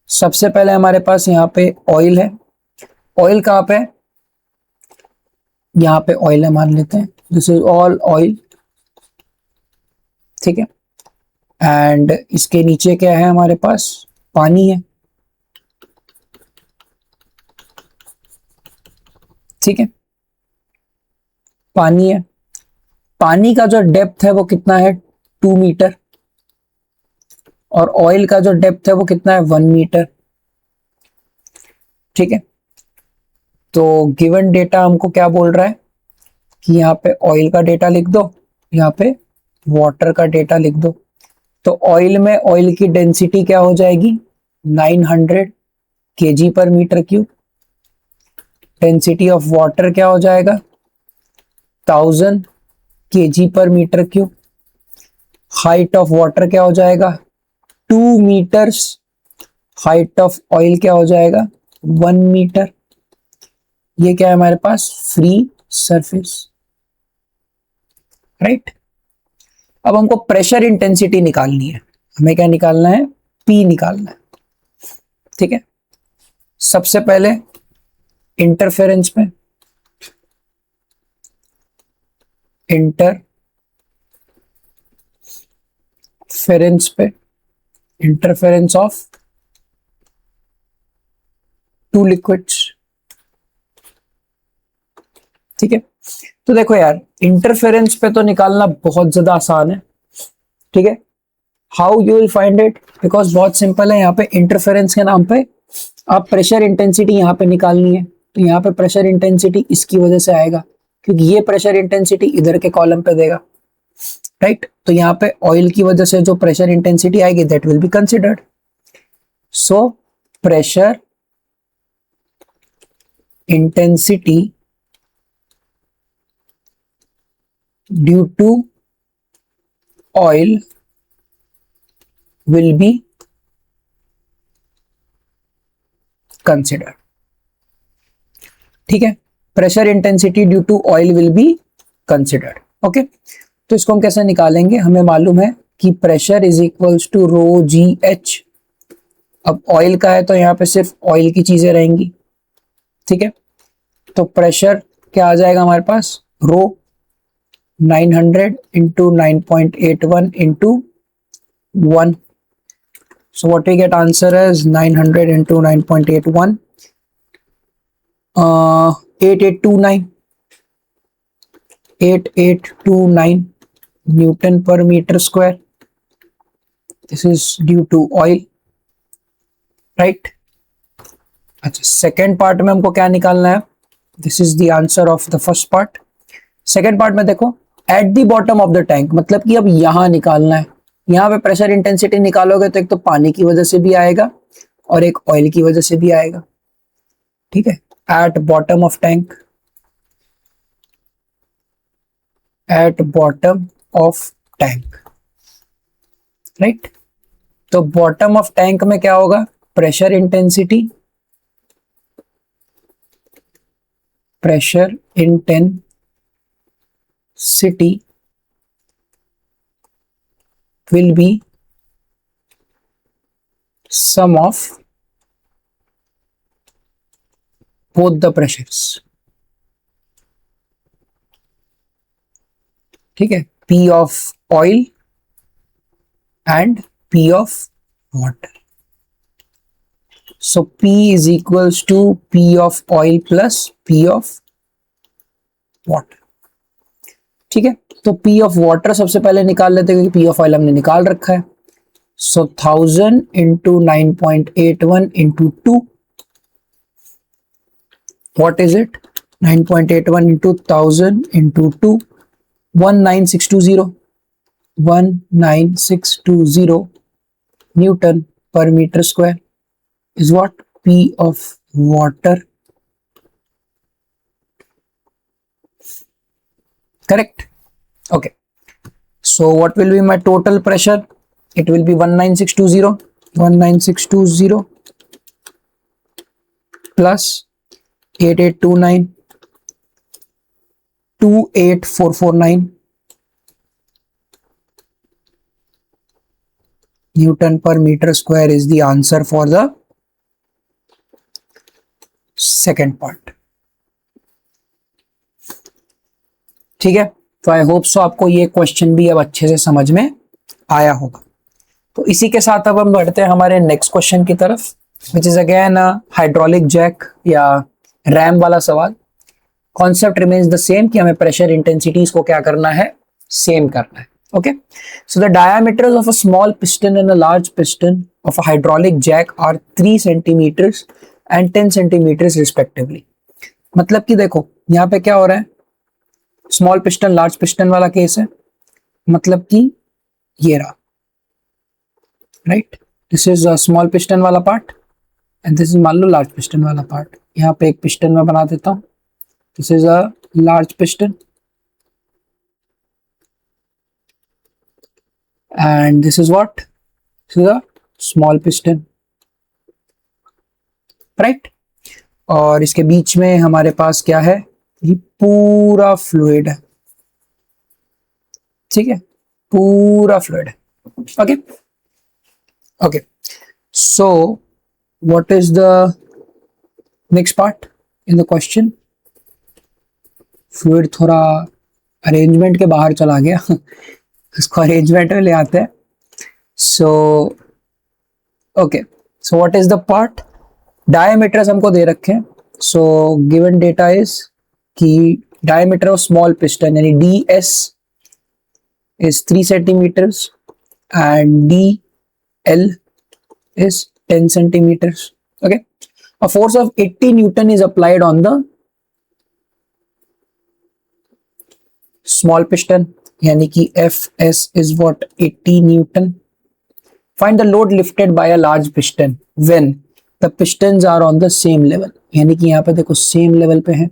सबसे पहले हमारे पास यहाँ पे ऑयल है। ऑयल कहाँ पे, यहाँ पे ऑयल है, मान लेते हैं दिस इज ऑल ऑयल। ठीक है, एंड इसके नीचे क्या है हमारे पास, पानी है। ठीक है, पानी है। पानी का जो डेप्थ है वो कितना है, 2 मीटर, और ऑयल का जो डेप्थ है वो कितना है, 1 मीटर। ठीक है, तो गिवन डेटा हमको क्या बोल रहा है कि यहाँ पे ऑयल का डेटा लिख दो, यहाँ पे वाटर का डेटा लिख दो। तो ऑयल में ऑयल की डेंसिटी क्या हो जाएगी, 900 kg पर metre cube. Density of water क्या हो जाएगा, 1000 kg पर metre cube. Height of water क्या हो जाएगा, 2 मीटर्स। हाइट ऑफ ऑयल क्या हो जाएगा, 1 मीटर। ये क्या है हमारे पास, फ्री सरफेस, राइट। अब हमको प्रेशर इंटेंसिटी निकालनी है। हमें क्या निकालना है, पी निकालना है। ठीक है, सबसे पहले इंटरफेरेंस पे, इंटरफेरेंस ऑफ टू लिक्विड्स। ठीक है, तो देखो यार, इंटरफेरेंस पे तो निकालना बहुत ज्यादा आसान है। ठीक है, how you will find it, because बहुत सिंपल है। यहाँ पे इंटरफेरेंस के नाम पे आप प्रेशर इंटेंसिटी यहाँ पे निकालनी है, तो यहाँ पे प्रेशर इंटेंसिटी इसकी वजह से आएगा, क्योंकि ये प्रेशर इंटेंसिटी इधर के कॉलम पे देगा, राइट। तो यहाँ पे ऑयल की वजह से जो प्रेशर इंटेंसिटी आएगी that will be considered. So pressure intensity due to oil will be considered। ठीक है, pressure intensity due to oil will be considered. Okay, तो इसको हम कैसे निकालेंगे, हमें मालूम है कि pressure is equals to rho G H. अब ऑयल का है तो यहाँ पे सिर्फ ऑयल की चीजें रहेंगी। ठीक है, तो प्रेशर क्या आ जाएगा हमारे पास, रो 900 into 9.81 into 1। So what we get answer is 900 into 9.81, 8829 Newton per meter square. This is due to oil, right? अच्छा, सेकेंड पार्ट में हमको क्या निकालना है, this is the answer of the first part. Second part में देखो, at the bottom of the tank, मतलब कि अब यहां निकालना है। यहाँ पे प्रेशर इंटेंसिटी निकालोगे तो एक तो पानी की वजह से भी आएगा और एक ऑयल की वजह से भी आएगा, ठीक है। At bottom of tank, at bottom of tank, right. तो बॉटम ऑफ टैंक में क्या होगा, pressure intensity, pressure intensity will be sum of both the pressures, ठीक है, P of oil and P of water. So P is equals to P of oil plus P of water, ठीक है। तो P of water सबसे पहले निकाल लेते हैं क्योंकि P of oil हमने निकाल रखा है। So 1000 into 9.81 into 2, what is it? 9.81 into 1000 into 2, 19620, 19620 Newton per meter square is what? P of water, correct? Okay, so what will be my total pressure? It will be 19620, 19620 plus 8829, 28449 Newton per meter square is the answer for the second part, ठीक है। तो आई hope so आपको ये question भी अब अच्छे से समझ में आया होगा। तो इसी के साथ अब हम बढ़ते हैं हमारे नेक्स्ट क्वेश्चन की तरफ, which is again hydraulic jack या रैम वाला सवाल। कॉन्सेप्ट रिमेन्स द सेम कि हमें प्रेशर इंटेंसिटीज को क्या करना है, सेम करना है, okay. So the diameters of a small piston and a large piston of a hydraulic jack are 3 centimetres and 10 centimetres respectively. मतलब कि देखो यहाँ पे क्या हो रहा है, स्मॉल पिस्टन लार्ज पिस्टन वाला केस है, मतलब कि ये रहा, right. This is small piston वाला पार्ट एंड दिस इज मान लो लार्ज पिस्टन वाला पार्ट। यहाँ पे एक पिस्टन में बना देता हूं, this is a large piston and this is what, this is a small piston, right. और इसके बीच में हमारे पास क्या है, ये पूरा फ्लूइड है, ठीक है, पूरा फ्लूइड है, okay okay. So what is the next part in the question. Fluid थोड़ा अरेंजमेंट के बाहर चला गया इसको अरेंजमेंट में ले आते हैं। So okay, so what is the part, diameters हमको दे रखे हैं। सो गिवन डेटा इज कि डायमीटर ऑफ स्मॉल पिस्टन यानी ds is 3 centimeters and dl is 10 centimeters, okay. A force of 80 Newton is applied on the small piston यानी कि Fs is what, 80 Newton. Find the load lifted by a large piston when the pistons are on the same level, यानी कि यहाँ पे देखो same level पे है,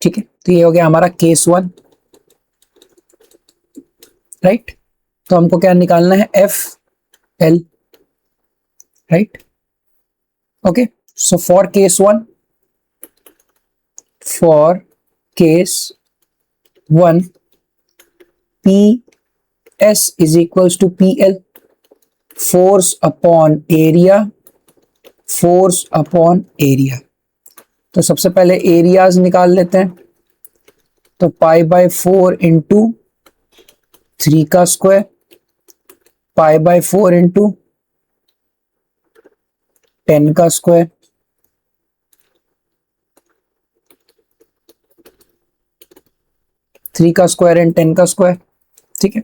ठीक है। तो ये हो गया हमारा केस 1, राइट। तो हमको क्या निकालना है, F L, right, okay. So for case 1, for case 1 P S is equals to P L, force upon area, force upon area. तो सबसे पहले एरियाज निकाल लेते हैं। तो पाई बाय 4 इंटू 3 का स्क्वायर, पाई बाय 4 इंटू 10 का स्क्वायर, थ्री का स्क्वायर एंड 10 का स्क्वायर, ठीक है।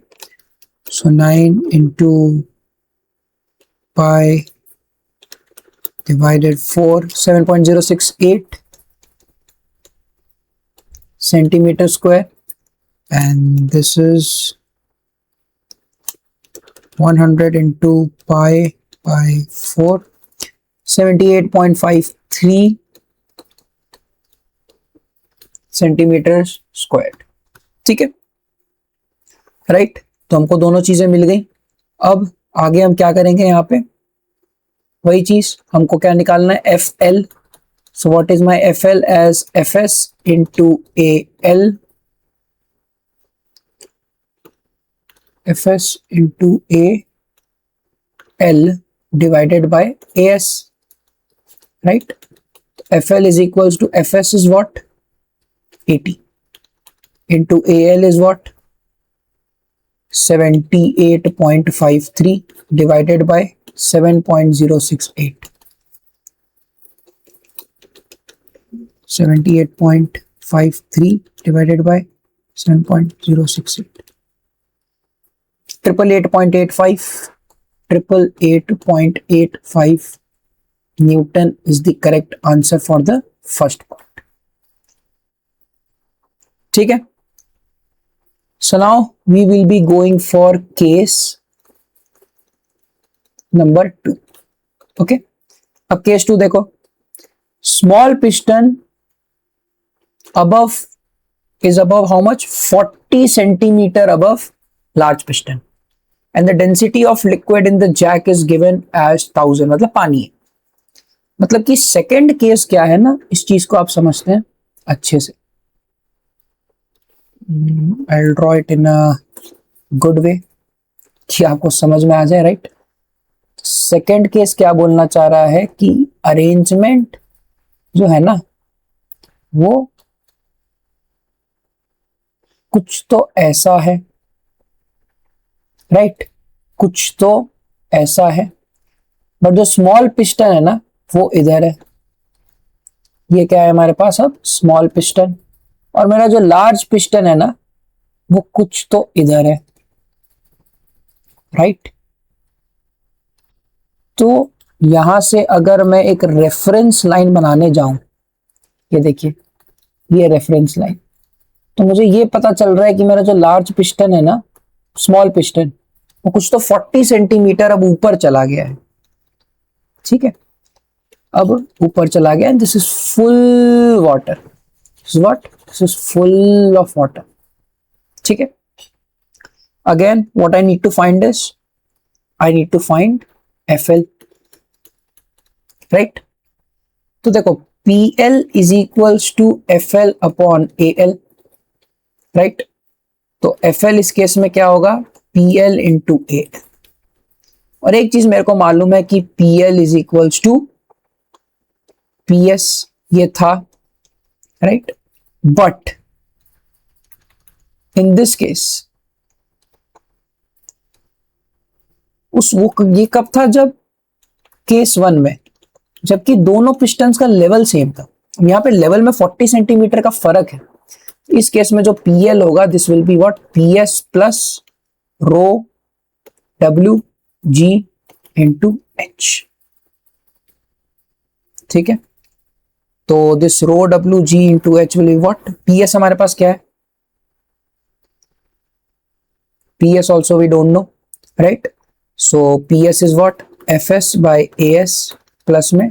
सो 9 into pi divided 4, 7.068 centimeter square, and this is 100 into pi by 4, 78.53 centimetre square. ठीक है, राइट। तो हमको दोनों चीजें मिल गई। अब आगे हम क्या करेंगे, यहाँ पे वही चीज हमको क्या निकालना है, F L. So what is my F L as F S into A L, F S into A L divided by AS, right? FL is equals to FS is what? 80 into AL is what? 78.53 divided by 7.068. 78.53 divided by 7.068. 888.85. 888.85 Newton is the correct answer for the first part. ठीक है, so now we will be going for case number 2. okay, अब case 2 देखो, small piston above is above how much, 40 centimeter above large piston and the density of liquid in the jack is given as 1000, मतलब पानी है। मतलब कि second case क्या है ना, इस चीज को आप समझते हैं अच्छे से। I'll draw it in a good way कि आपको समझ में आ जाए, राइट। सेकेंड केस क्या बोलना चाह रहा है कि अरेंजमेंट जो है ना वो कुछ तो ऐसा है, राइट, कुछ तो ऐसा है, बट जो स्मॉल पिस्टन है ना वो इधर है। ये क्या है हमारे पास अब, स्मॉल पिस्टन, और मेरा जो लार्ज पिस्टन है ना वो कुछ तो इधर है, राइट। तो यहां से अगर मैं एक रेफरेंस लाइन बनाने जाऊं, ये देखिए ये रेफरेंस लाइन, तो मुझे ये पता चल रहा है कि मेरा जो लार्ज पिस्टन है ना, स्मॉल पिस्टन, वो कुछ तो 40 सेंटीमीटर अब ऊपर चला गया है। ठीक है, अब ऊपर चला गया, this is full water, what, this is full of water. ठीक है, again what I need to find is, I need to find FL, right. तो देखो PL is equals to FL upon AL, right. तो FL इस case में क्या होगा, PL into AL। और एक चीज मेरे को मालूम है कि PL is equals to PS, ये था, right. But in this case ये कब था, जब केस 1 में, जबकि दोनों पिस्टन्स का लेवल सेम था। यहाँ पे लेवल में 40 सेंटीमीटर का फर्क है। इस केस में जो PL होगा, this will be what, PS plus row W G into H। ठीक है, तो this row W G into H will be what, PS हमारे पास क्या है, PS also we don't know, right. So PS is what, FS by AS plus में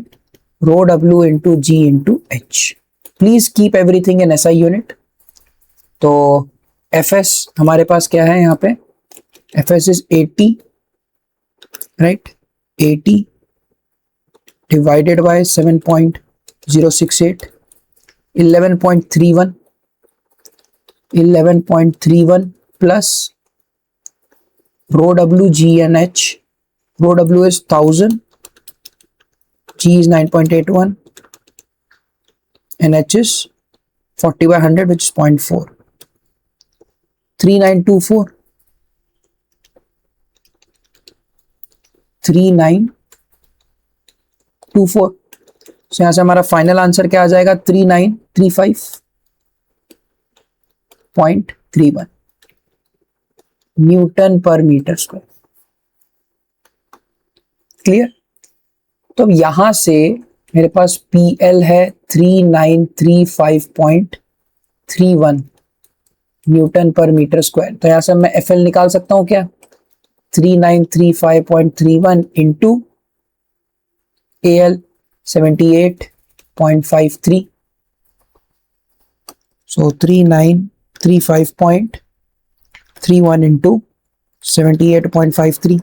row W into G into H। Please keep everything in SI unit. तो FS हमारे पास क्या है यहाँ पे, FS is 80, right, 80 divided by 7.068, 11.31 plus row W G and H, row W is 1000, G is 9.81 and H is 40 by 100 which is 0.4, 3924, 3924। so यहां से हमारा फाइनल आंसर क्या आ जाएगा, 3935.31 न्यूटन पर मीटर स्क्वायर। क्लियर। तो यहां से मेरे पास PL है 3935.31 न्यूटन पर मीटर स्क्वायर। तो यहां से मैं FL निकाल सकता हूं क्या, 3935.31 into AL 78.53. So 3935.31 into 78.53.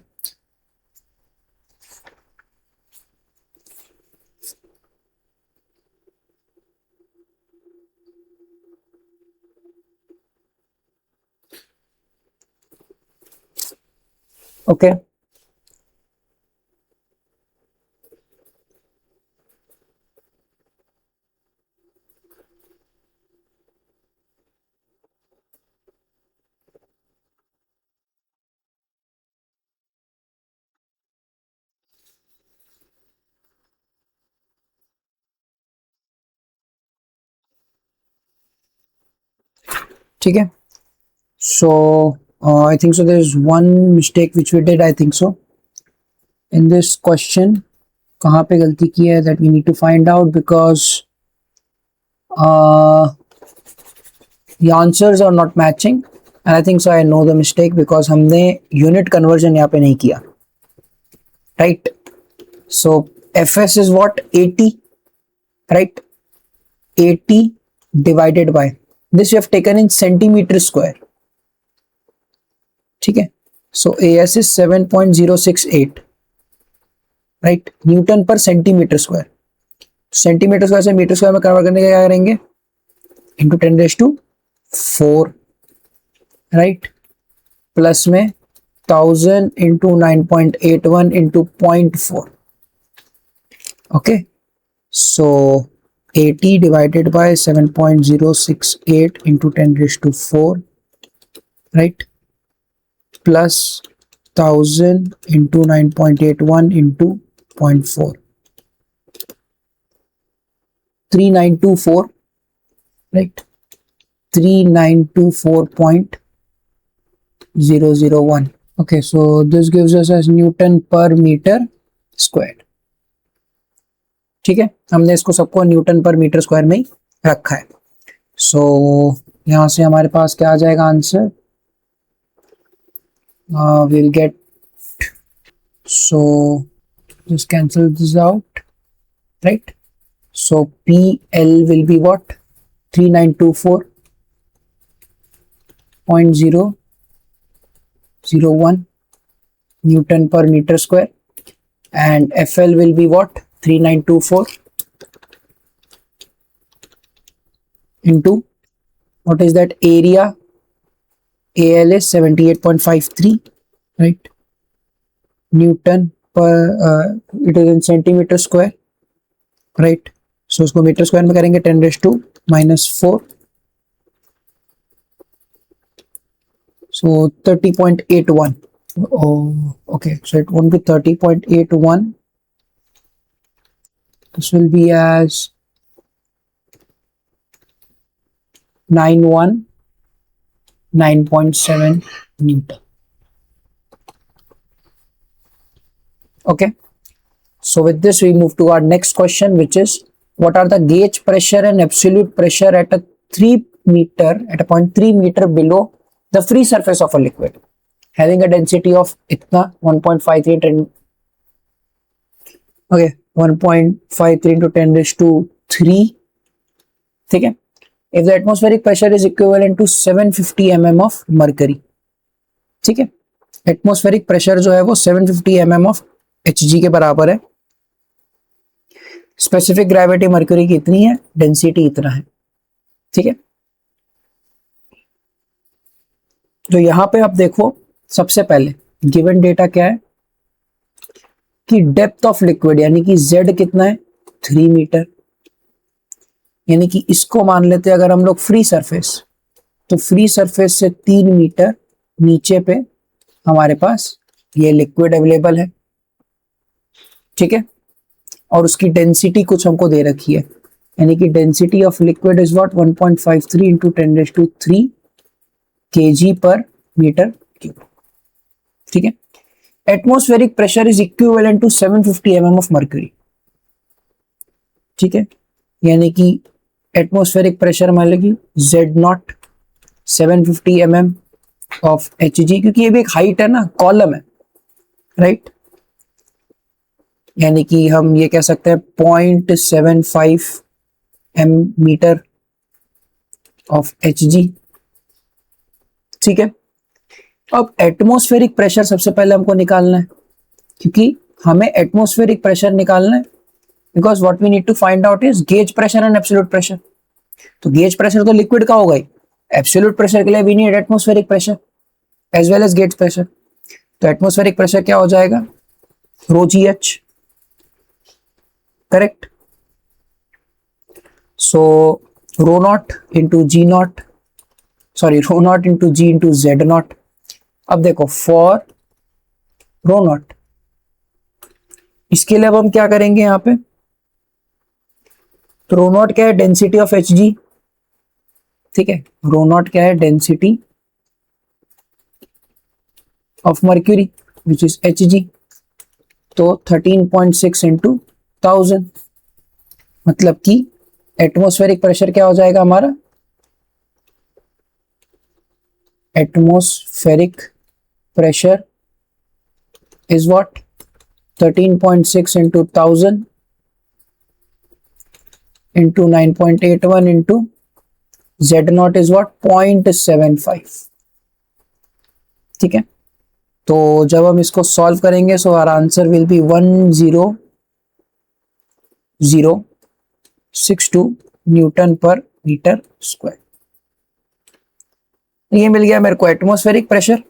Okay. ठीक है. So I think so there's one mistake which we did, I think so, in this question. कहाँ पे गलती की है that we need to find out, because the answers are not matching and I think so I know the mistake because हमने unit conversion यहाँ पे नहीं किया, right? So fs is what? 80, right? 80 divided by this we have taken in centimeter square. ठीक है. So AS is 7.068, right, Newton पर centimetre square. Centimetre square से metre square में कन्वर्ट करने के क्या करेंगे? इंटू 10⁴, राइट, प्लस में 1000 into 9.81 into 0.4. Okay, so 80 divided by 7.068 into 10⁴, right, plus 1000 into 9.81 into 0.4, 3924, right, 3924.001. okay, so this gives us as Newton per meter squared. ठीक है, हमने इसको सबको न्यूटन पर मीटर स्क्वायर में ही रखा है. सो यहां से हमारे पास क्या आ जाएगा answer? we'll get, so just cancel this out, right? So PL will be what? 3924.001 Newton per meter square, and FL will be what? 3924 into what is that area? AL is 78.53, right? Newton per it is in centimeter square, right? So उसको metre square में करेंगे 10⁻⁻⁴, so 30.81. oh okay, so it won't be 30.81, this will be as 919.7 Newton. Okay, so with this we move to our next question, which is what are the gauge pressure and absolute pressure at a 0.3 meter below the free surface of a liquid having a density of itna 1.53 okay 1.53 into 10⁻3. ठीक है, if the atmospheric pressure is equivalent to 750 mm of mercury. ठीक है, atmospheric pressure जो है वो 750 mm of Hg के बराबर है. स्पेसिफिक ग्रेविटी मर्क्यूरी की इतनी है, डेंसिटी इतना है. ठीक है, तो यहां पे आप देखो, सबसे पहले गिवन डेटा क्या है कि डेप्थ ऑफ लिक्विड यानी कि Z कितना है? 3 मीटर. यानी कि इसको मान लेते हैं अगर हम लोग फ्री सरफेस, तो फ्री सरफेस से 3 मीटर नीचे पे हमारे पास ये लिक्विड अवेलेबल है. ठीक है, और उसकी डेंसिटी कुछ हमको दे रखी है, यानी कि density of liquid is what? 1.53 into 10⁻3 kg पर मीटर क्यूब. ठीक है, atmospheric pressure is equivalent to 750 mm of mercury. ठीक है, यानी कि एटमॉस्फेरिक प्रेशर मान लेगी Z0 750 mm ऑफ Hg, क्योंकि ये भी एक हाइट है ना, कॉलम है, राइट, यानी कि हम ये कह सकते हैं 0.75 एम मीटर ऑफ Hg। ठीक है, अब एटमॉस्फेरिक प्रेशर सबसे पहले हमको निकालना है, क्योंकि हमें एटमॉस्फेरिक प्रेशर निकालना है, because what we need to find out is gauge pressure and absolute pressure. तो गेज प्रेशर तो लिक्विड का होगा ही, एब्सोल्यूट प्रेशर के लिए we need atmospheric pressure as well as gauge pressure. तो एटमॉस्फेरिक प्रेशर क्या हो जाएगा, rho G H, correct. So rho naught into G naught, sorry rho naught into G into Z naught. अब देखो for row not, इसके लिए अब हम क्या करेंगे यहां पे, तो रो नॉट क्या है, डेंसिटी ऑफ एच जी। ठीक है, रो नॉट क्या है, density of mercury which is H G. तो 13.6 इंटू 1000, मतलब कि एटमॉस्फेरिक प्रेशर क्या हो जाएगा हमारा, atmospheric pressure is what, 13.6 into 1000 into 9.81 into Z naught is what, 0.75। ठीक है, तो जब हम इसको सॉल्व करेंगे so our answer will be 10062 newton पर मीटर स्क्वायर। ये मिल गया मेरे को एटमॉस्फेरिक प्रेशर।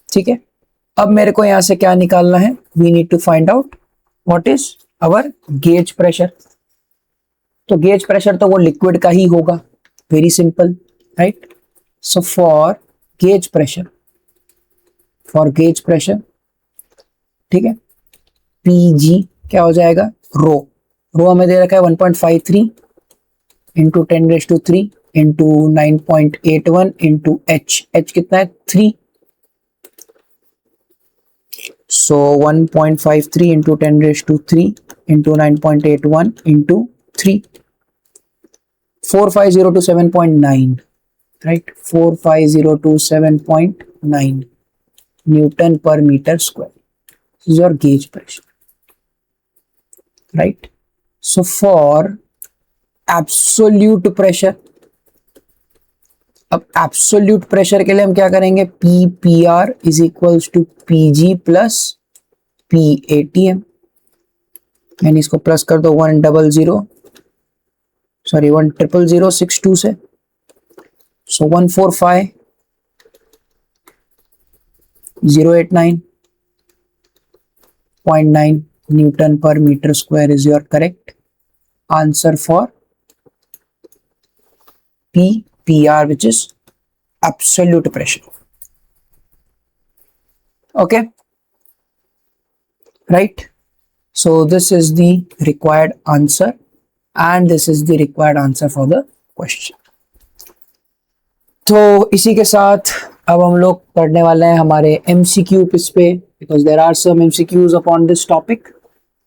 ठीक है, अब मेरे को यहां से क्या निकालना है, we need to find out what is our gauge pressure. तो गेज प्रेशर तो वो लिक्विड का ही होगा, very simple, right. So for gauge pressure, ठीक है, पीजी क्या हो जाएगा, रो हमें दे रखा है 1.53 इंटू 10⁻³ इंटू 9.81 इंटू एच कितना है 3। So 1.53 into 10⁻³ into 9.81 into 3, 45027.9, right, 45027.9 newton पर metre square is your gauge pressure, right? So for absolute pressure, अब absolute pressure के लिए हम क्या करेंगे, PPR is equals to PG plus PATM, यानी इसको प्लस कर दो 100,062 से, so 145,089.9 न्यूटन पर metre square is your correct answer for PPR which is absolute pressure. Okay, right, so this is the required answer and this is the required answer for the question. तो इसी के साथ अब हम लोग पढ़ने वाले हैं हमारे MCQ इस पे, because there are some MCQs upon this topic.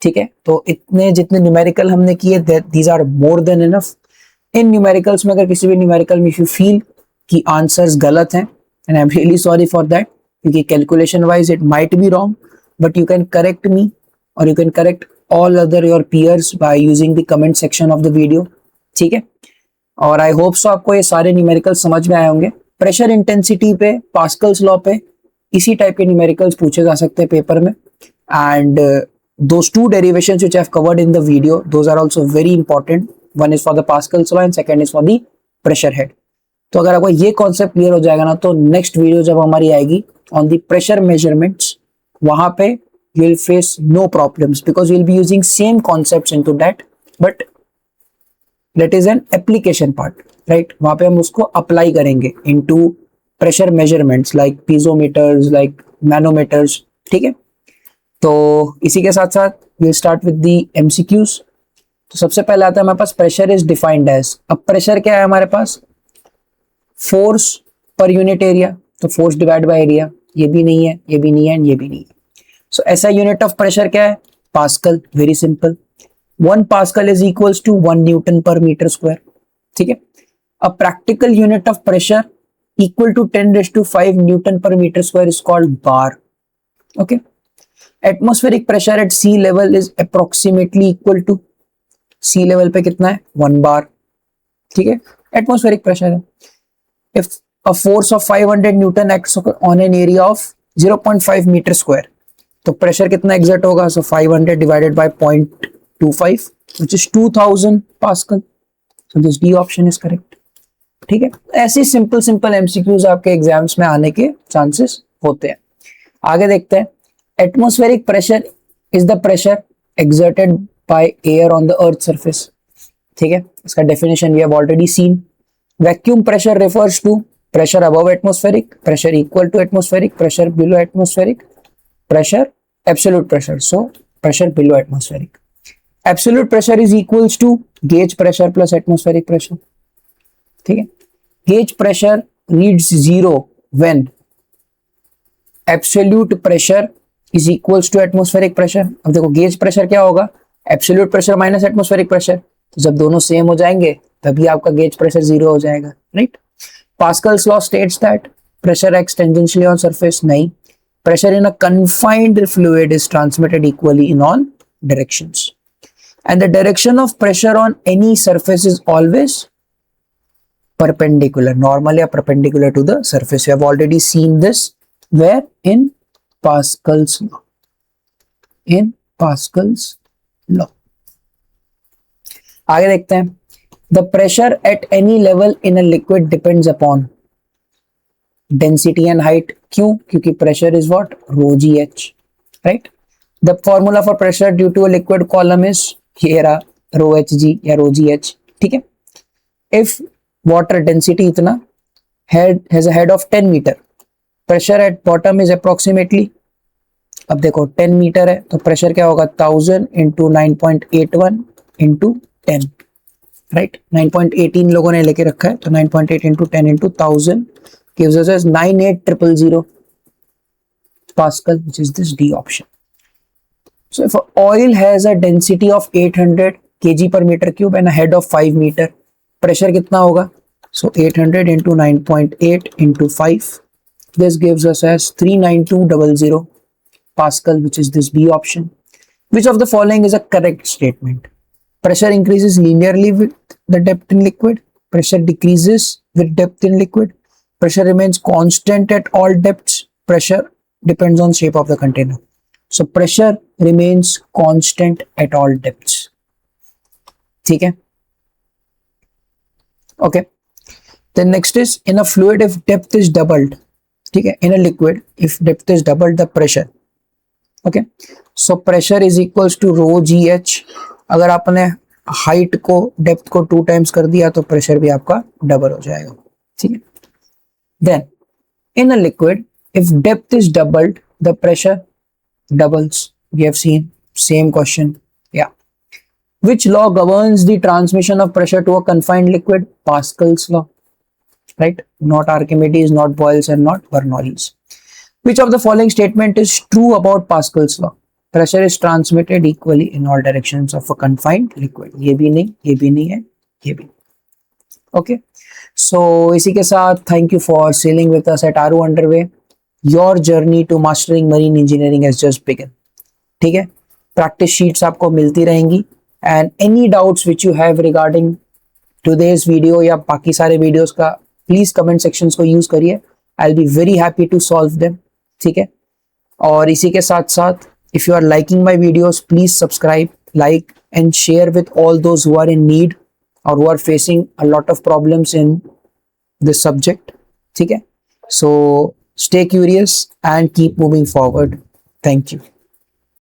ठीक है, तो इतने जितने न्यूमेरिकल हमने किए these are more than enough. इन न्यूमेरिकल्स में अगर किसी भी न्यूमेरिकल में इफ यू फील कि आंसर्स गलत हैं, and I am really sorry for that, क्योंकि calculation wise it might be wrong, but you can correct me और you can correct all other your peers by using the comment section of the video. ठीक है, और आई hope so आपको ये सारे numerical समझ में आए होंगे। प्रेशर इंटेंसिटी पे, पास्कल्स लॉ पे इसी टाइप के न्यूमेरिकल्स पूछे जा सकते हैं पेपर में, and those two derivations which I have covered in the video, those are also very important. One is for the Pascal's law and second is for the pressure head. तो अगर आपको ये concept clear हो जाएगा ना, तो next video जब हमारी आएगी ऑन द प्रेशर मेजरमेंट्स, वहां पे you will face no problems because you will be using same concepts into that, but that is an application part, right? वहां पे हम उसको अप्लाई करेंगे into pressure measurements like piezometers, like manometers. ठीक है, तो इसी के साथ साथ we'll start with the MCQs. तो सबसे पहले आता है हमारे पास pressure is defined as, अब pressure क्या है हमारे पास, force per unit area, तो force divided by area, ये भी नहीं है, ये भी नहीं है, ये भी नहीं है। So ऐसा unit of pressure क्या है, Pascal, very simple. 1 Pascal is equals to 1 Newton per meter square. ठीक है, a practical unit of pressure equal to 10⁵ Newton per meter square is called bar. Okay, atmospheric pressure at sea level is approximately equal to, sea level पे कितना है 1 bar, ठीक है, atmospheric pressure है. If a force of 500 Newton acts on an area of 0.5 meter square, तो pressure कितना exert होगा, सो 500 divided by 0.25 which is 2000 pascal. so this D option is correct. ठीक है, ऐसी सिंपल एमसीक्यूज आपके एग्जाम्स में आने के चांसेस होते हैं. आगे देखते हैं. Atmospheric pressure is the pressure exerted by air on the earth surface. ठीक है, इसका definition we have already seen. Vacuum pressure refers to pressure above atmospheric, pressure equal to atmospheric, pressure below atmospheric, pressure, absolute pressure. So pressure below atmospheric. Absolute pressure is equals to gauge pressure plus atmospheric pressure. ठीक है, gauge pressure reads 0 when absolute pressure is equals to atmospheric pressure. अब देखो gauge pressure क्या होगा, absolute pressure minus atmospheric pressure. तो जब दोनों same हो जाएंगे तभी आपका gauge pressure 0 हो जाएगा, right? Pascal's law states that pressure acts tangentially on surface. नहीं, pressure in a confined fluid is transmitted equally in all directions, and the direction of pressure on any surface is always perpendicular, normally perpendicular to the surface. You have already seen this where in Pascal's law. In Pascal's law. आगे देखते हैं. The pressure at any level in a liquid depends upon density and height. क्यों? क्योंकि pressure is what? Rho gh, right? The formula for pressure due to a liquid column is here rho hg या rho gh. ठीक है? If water density इतना has a head of 10 meter, pressure at bottom is approximately, अब देखो 10 metre है तो प्रेशर क्या होगा, 1000 into 9.81 into 10, राइट? 9.18 लोगों ने लेके रखा है, तो 9.8 into 10 into 1000 gives us as 98000 Pascal, which is this D option. So if oil has a density of 800 kg per meter cube and a head of 5 meter, pressure कितना होगा? So 800 into 9.8 into 5, this gives us as 39200 Pascal, which is this B option. Which of the following is a correct statement? Pressure increases linearly with the depth in liquid. Pressure decreases with depth in liquid. Pressure remains constant at all depths. Pressure depends on shape of the container. So pressure remains constant at all depths. ठीक है? Okay. Then next is in a fluid if depth is doubled. ठीक है? In a liquid if depth is doubled the pressure. Okay. So pressure is equals to rho gh. अगर आपने height को depth को 2 times कर दिया तो pressure भी आपका डबल हो जाएगा, ठीक है? Then in a liquid if depth is doubled the pressure doubles. We have seen same question. या which law governs the transmission of pressure to a confined liquid? Pascal's law, right? Not Archimedes, not Boyle's and not Bernoulli's. Which of the following statement is true about Pascal's law? Pressure is transmitted equally in all directions of a confined liquid. ये भी नहीं है, ये भी. Okay. So इसी के साथ thank you for sailing with us at Aru Underway. Your journey to mastering marine engineering has just begun. ठीक है? Practice sheets आपको मिलती रहेंगी. And any doubts which you have regarding today's video या बाकी सारे videos का please comment sections को use करिए. I'll be very happy to solve them. ठीक है? और इसी के साथ साथ if you are liking my videos, please subscribe, like and share with all those who are in need or who are facing a lot of problems in this subject. ठीक है? So stay curious and keep moving forward. Thank you.